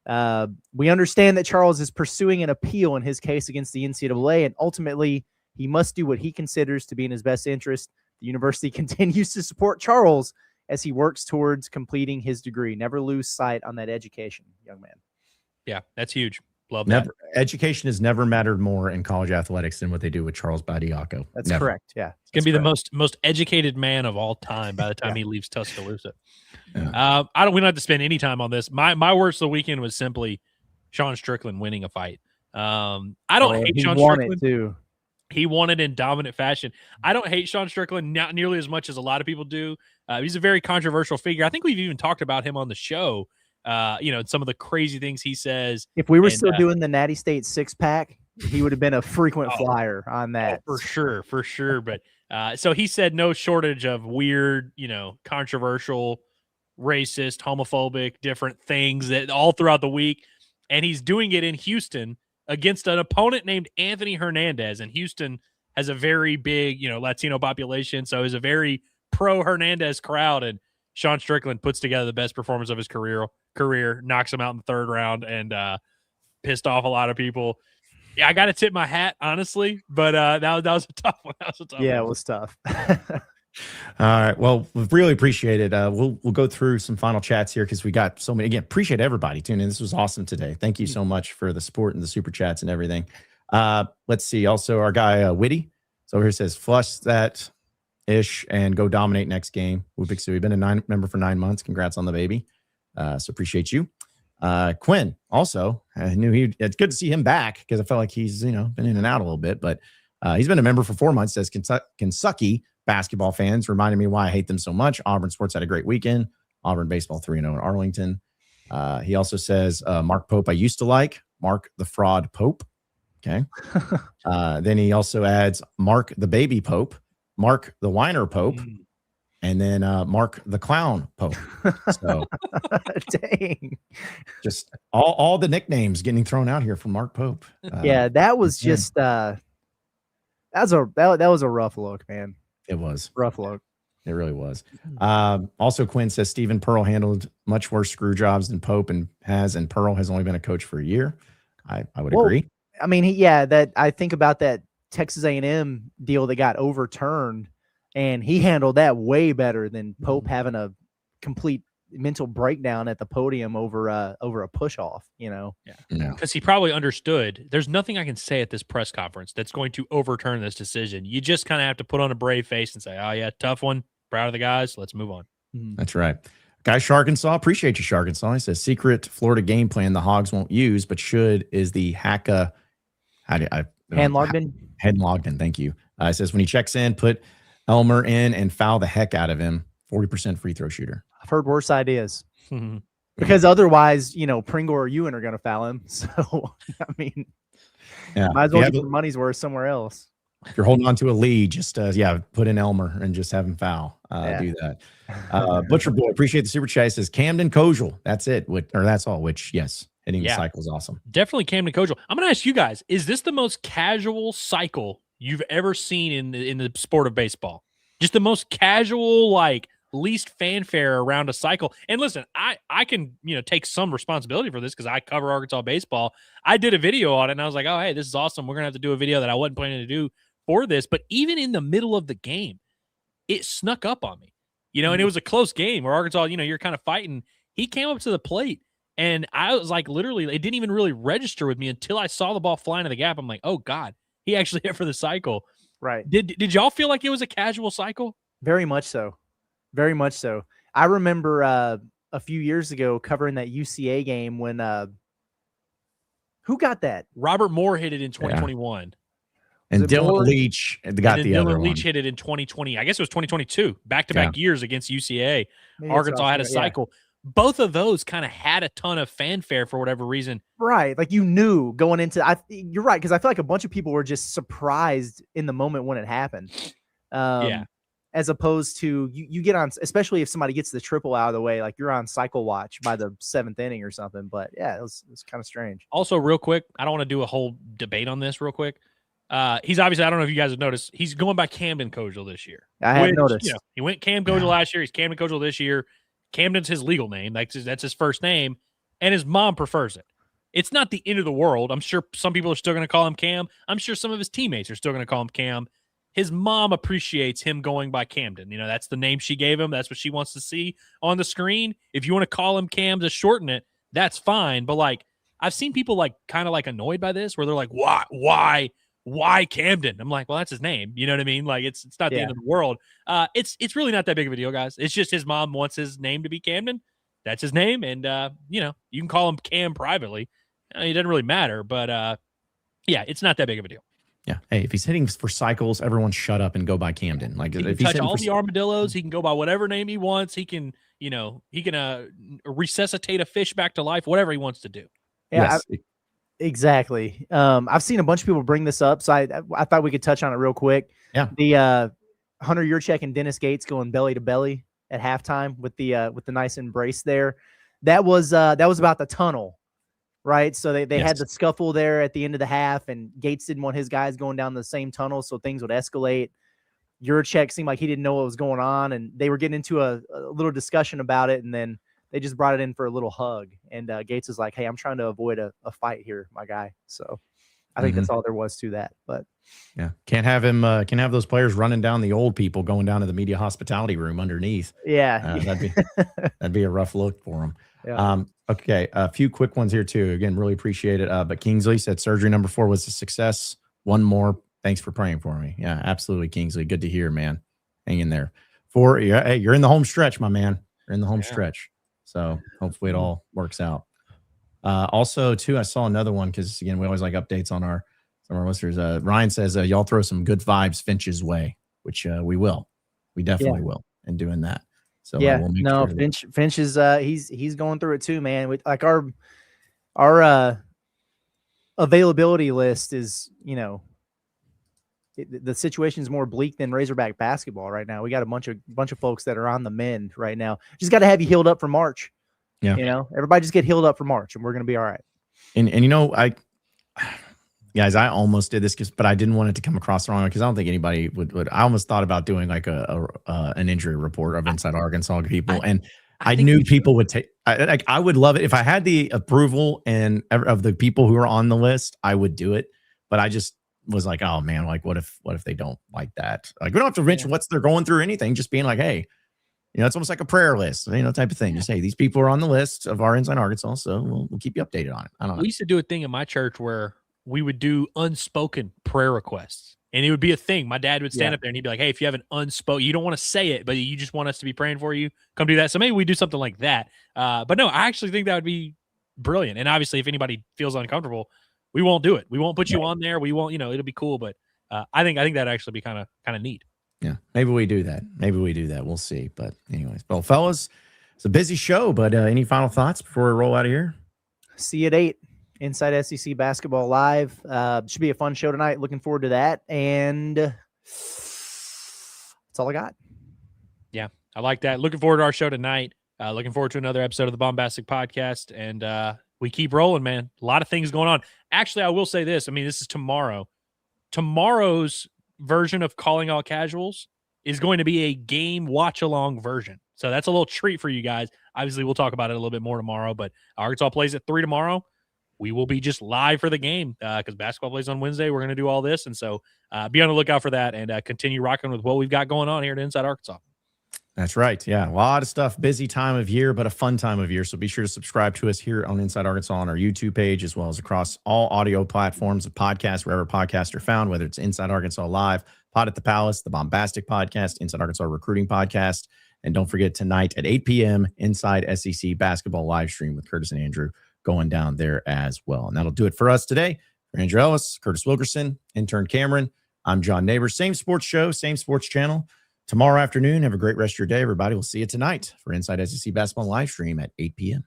We understand that Charles is pursuing an appeal in his case against the NCAA, and ultimately he must do what he considers to be in his best interest. The university continues to support Charles as he works towards completing his degree. Never lose sight on that education, young man. Yeah, that's huge. Love that. Education has never mattered more in college athletics than what they do with Charles Bediako. That's correct. Yeah. It's going to be the most educated man of all time by the time he leaves Tuscaloosa. Yeah. We don't have to spend any time on this. My worst of the weekend was simply Sean Strickland winning a fight. I don't hate Sean Strickland. Too. He won it in dominant fashion. I don't hate Sean Strickland not nearly as much as a lot of people do. He's a very controversial figure. I think we've even talked about him on the show. Some of the crazy things he says. If we were still doing the Natty State 6-pack, he would have been a frequent flyer on that. For sure. But so he said no shortage of weird, controversial, racist, homophobic, different things that all throughout the week. And he's doing it in Houston against an opponent named Anthony Hernandez. And Houston has a very big, Latino population. So it's a very pro Hernandez crowd. And Sean Strickland puts together the best performance of his career, knocks him out in the third round, and pissed off a lot of people. Yeah, I got to tip my hat, honestly, but that was a tough one. It was tough. All right. Well, we really appreciate it. We'll go through some final chats here because we got so many. Again, appreciate everybody tuning in. This was awesome today. Thank you so much for the support and the super chats and everything. Let's see. Also, our guy Witty. So here says, flush that ish and go dominate next game. Big Sue, we've been a member for 9 months. Congrats on the baby. So appreciate you. Quinn also, I knew it's good to see him back because I felt like he's been in and out a little bit, but he's been a member for 4 months. Says Kentucky basketball fans reminded me why I hate them so much. Auburn sports had a great weekend. Auburn baseball 3-0 in Arlington. He also says Mark Pope I used to like. Mark the fraud Pope. Okay. Then he also adds Mark the baby Pope. Mark the whiner Pope, and then Mark the clown Pope. So, dang, just all the nicknames getting thrown out here from Mark Pope. Yeah, that was just that was a rough look, man. It was rough look. It really was. Also, Quinn says Stephen Pearl handled much worse screw jobs than Pope and Pearl has only been a coach for a year. I would agree. I mean, I think about that Texas A&M deal that got overturned, and he handled that way better than Pope having a complete mental breakdown at the podium over a push off, because he probably understood there's nothing I can say at this press conference that's going to overturn this decision. You just kind of have to put on a brave face and say, oh yeah, tough one, proud of the guys, let's move on. That's right. Guy Sharkensaw, appreciate you, Sharkensaw. He says secret Florida game plan the Hogs won't use but should is the Hacka hand logged in. Head logged in. Thank you. It says when he checks in, put Elmer in and foul the heck out of him. 40% free throw shooter. I've heard worse ideas because otherwise, Pringle or Ewan are going to foul him. So, I mean, might as well get your money's worth somewhere else. If you're holding on to a lead, just put in Elmer and just have him foul. Do that. Butcher Boy, appreciate the super chat. He says Camden Kojal. That's it. That's all. Which yes. Hitting the cycle is awesome. Definitely Camden Kojal. I'm going to ask you guys, is this the most casual cycle you've ever seen in the sport of baseball? Just the most casual, least fanfare around a cycle. And listen, I can, take some responsibility for this because I cover Arkansas baseball. I did a video on it and I was like, oh, hey, this is awesome. We're going to have to do a video that I wasn't planning to do for this. But even in the middle of the game, it snuck up on me, and it was a close game where Arkansas, you're kind of fighting. he came up to the plate, and I was like, literally, it didn't even really register with me until I saw the ball fly into the gap. I'm like, oh God, he actually hit for the cycle. Right. Did y'all feel like it was a casual cycle? Very much so. Very much so. I remember a few years ago covering that UCA game when who got that? Robert Moore hit it in 2021. And Was it Dylan Moore? Leach got the other Dylan Leach one. hit it in 2020. I guess it was 2022. Back-to-back years against UCA. Maybe Arkansas had a yeah. cycle. Both of those kind of had a ton of fanfare for whatever reason. Right. Like you knew going into you're right, because I feel like a bunch of people were just surprised in the moment when it happened. Yeah. As opposed to you get on, especially if somebody gets the triple out of the way, like you're on cycle watch by the 7th inning or something. But yeah, it was kind of strange. Also, real quick, I don't want to do a whole debate on this real quick. He's obviously, I don't know if you guys have noticed, he's going by Camden Kojal this year. I have noticed. You know, he went Cam Kojal last year. He's Camden Kojal this year. Camden's his legal name. That's his first name, and his mom prefers it. It's not the end of the world. I'm sure some people are still going to call him Cam. I'm sure some of his teammates are still going to call him Cam. His mom appreciates him going by Camden. You know, that's the name she gave him. That's what she wants to see on the screen. If you want to call him Cam to shorten it, that's fine. But like, I've seen people like kind of like annoyed by this, where they're like, why Camden? I'm like, well, that's his name. You know what I mean? Like, it's not the end of the world. It's really not that big of a deal, guys. It's just his mom wants his name to be Camden. That's his name, and you know, you can call him Cam privately. It doesn't really matter, but yeah, it's not that big of a deal. Yeah. Hey, if he's hitting for cycles, everyone shut up and go by Camden. Like, He if can he's touch hitting all for the armadillos. He can go by whatever name he wants. He can, you know, resuscitate a fish back to life, whatever he wants to do. Yeah, yes. exactly. I've seen a bunch of people bring this up, so I thought we could touch on it real quick. Yeah. The Hunter Yurchek and Dennis Gates going belly to belly at halftime with the nice embrace there. That was about the tunnel, right? So they had the scuffle there at the end of the half, and Gates didn't want his guys going down the same tunnel, so things would escalate. Yurchek seemed like he didn't know what was going on, and they were getting into a little discussion about it, and then they just brought it in for a little hug. And Gates was like, hey, I'm trying to avoid a fight here, my guy. So I think that's all there was to that. But yeah, can't have those players running down the old people going down to the media hospitality room underneath. Yeah, that'd be a rough look for them. Yeah. Okay, a few quick ones here too. Again, really appreciate it. But Kingsley said surgery number 4 was a success. One more. Thanks for praying for me. Yeah, absolutely, Kingsley. Good to hear, man. Hang in there. 4. Hey, you're in the home stretch, my man. You're in the home stretch. So hopefully it all works out. Also, too, I saw another one because, again, we always like updates on some of our listeners. Ryan says, y'all throw some good vibes Finch's way, which we will. We definitely will in doing that. So yeah, we'll make no, sure Finch is he's going through it too, man. We, like our availability list is, you know, the situation is more bleak than Razorback basketball right now. We got a bunch of folks that are on the mend right now. Just got to have you healed up for March. Yeah, you know, everybody just get healed up for March, and we're gonna be all right. And you know, guys, I almost did this but I didn't want it to come across wrong because I don't think anybody would. I almost thought about doing like an injury report of Inside Arkansas people, and I knew people would take. I would love it if I had the approval and of the people who are on the list. I would do it, but I just was like, oh man, like what if they don't like that? Like we don't have to mention what they're going through or anything. Just being like, hey, you know, it's almost like a prayer list, you know, type of thing. Just say these people are on the list of our Inside Arkansas, so we'll keep you updated on it. I don't know. We used to do a thing in my church where we would do unspoken prayer requests, and it would be a thing. My dad would stand up there and he'd be like, hey, if you have an unspoken, you don't want to say it, but you just want us to be praying for you, come do that. So maybe we do something like that. But no, I actually think that would be brilliant. And obviously if anybody feels uncomfortable, we won't do it. We won't put you on there. We won't, you know, it'll be cool. But I think that'd actually be kind of neat. Yeah, maybe we do that. We'll see. But anyways, well, fellas, it's a busy show, but any final thoughts before we roll out of here? See you at 8. Inside SEC Basketball Live. Should be a fun show tonight. Looking forward to that. And that's all I got. Yeah, I like that. Looking forward to our show tonight. Looking forward to another episode of the Bombastic Podcast. And we keep rolling, man. A lot of things going on. Actually, I will say this. I mean, this is tomorrow. Tomorrow's version of Calling All Casuals is going to be a game watch-along version. So that's a little treat for you guys. Obviously, we'll talk about it a little bit more tomorrow, but Arkansas plays at 3 tomorrow. We will be just live for the game because basketball plays on Wednesday. We're going to do all this. And so be on the lookout for that and continue rocking with what we've got going on here at Inside Arkansas. That's right. Yeah. A lot of stuff. Busy time of year, but a fun time of year. So be sure to subscribe to us here on Inside Arkansas on our YouTube page, as well as across all audio platforms of podcasts, wherever podcasts are found, whether it's Inside Arkansas Live, Pod at the Palace, the Bombastic Podcast, Inside Arkansas Recruiting Podcast. And don't forget tonight at 8 p.m. Inside SEC Basketball live stream with Curtis and Andrew going down there as well. And that'll do it for us today. For Andrew Ellis, Curtis Wilkerson, intern Cameron, I'm John Neighbors. Same sports show, same sports channel. Tomorrow afternoon, have a great rest of your day, everybody. We'll see you tonight for Inside SEC Basketball live stream at 8 p.m.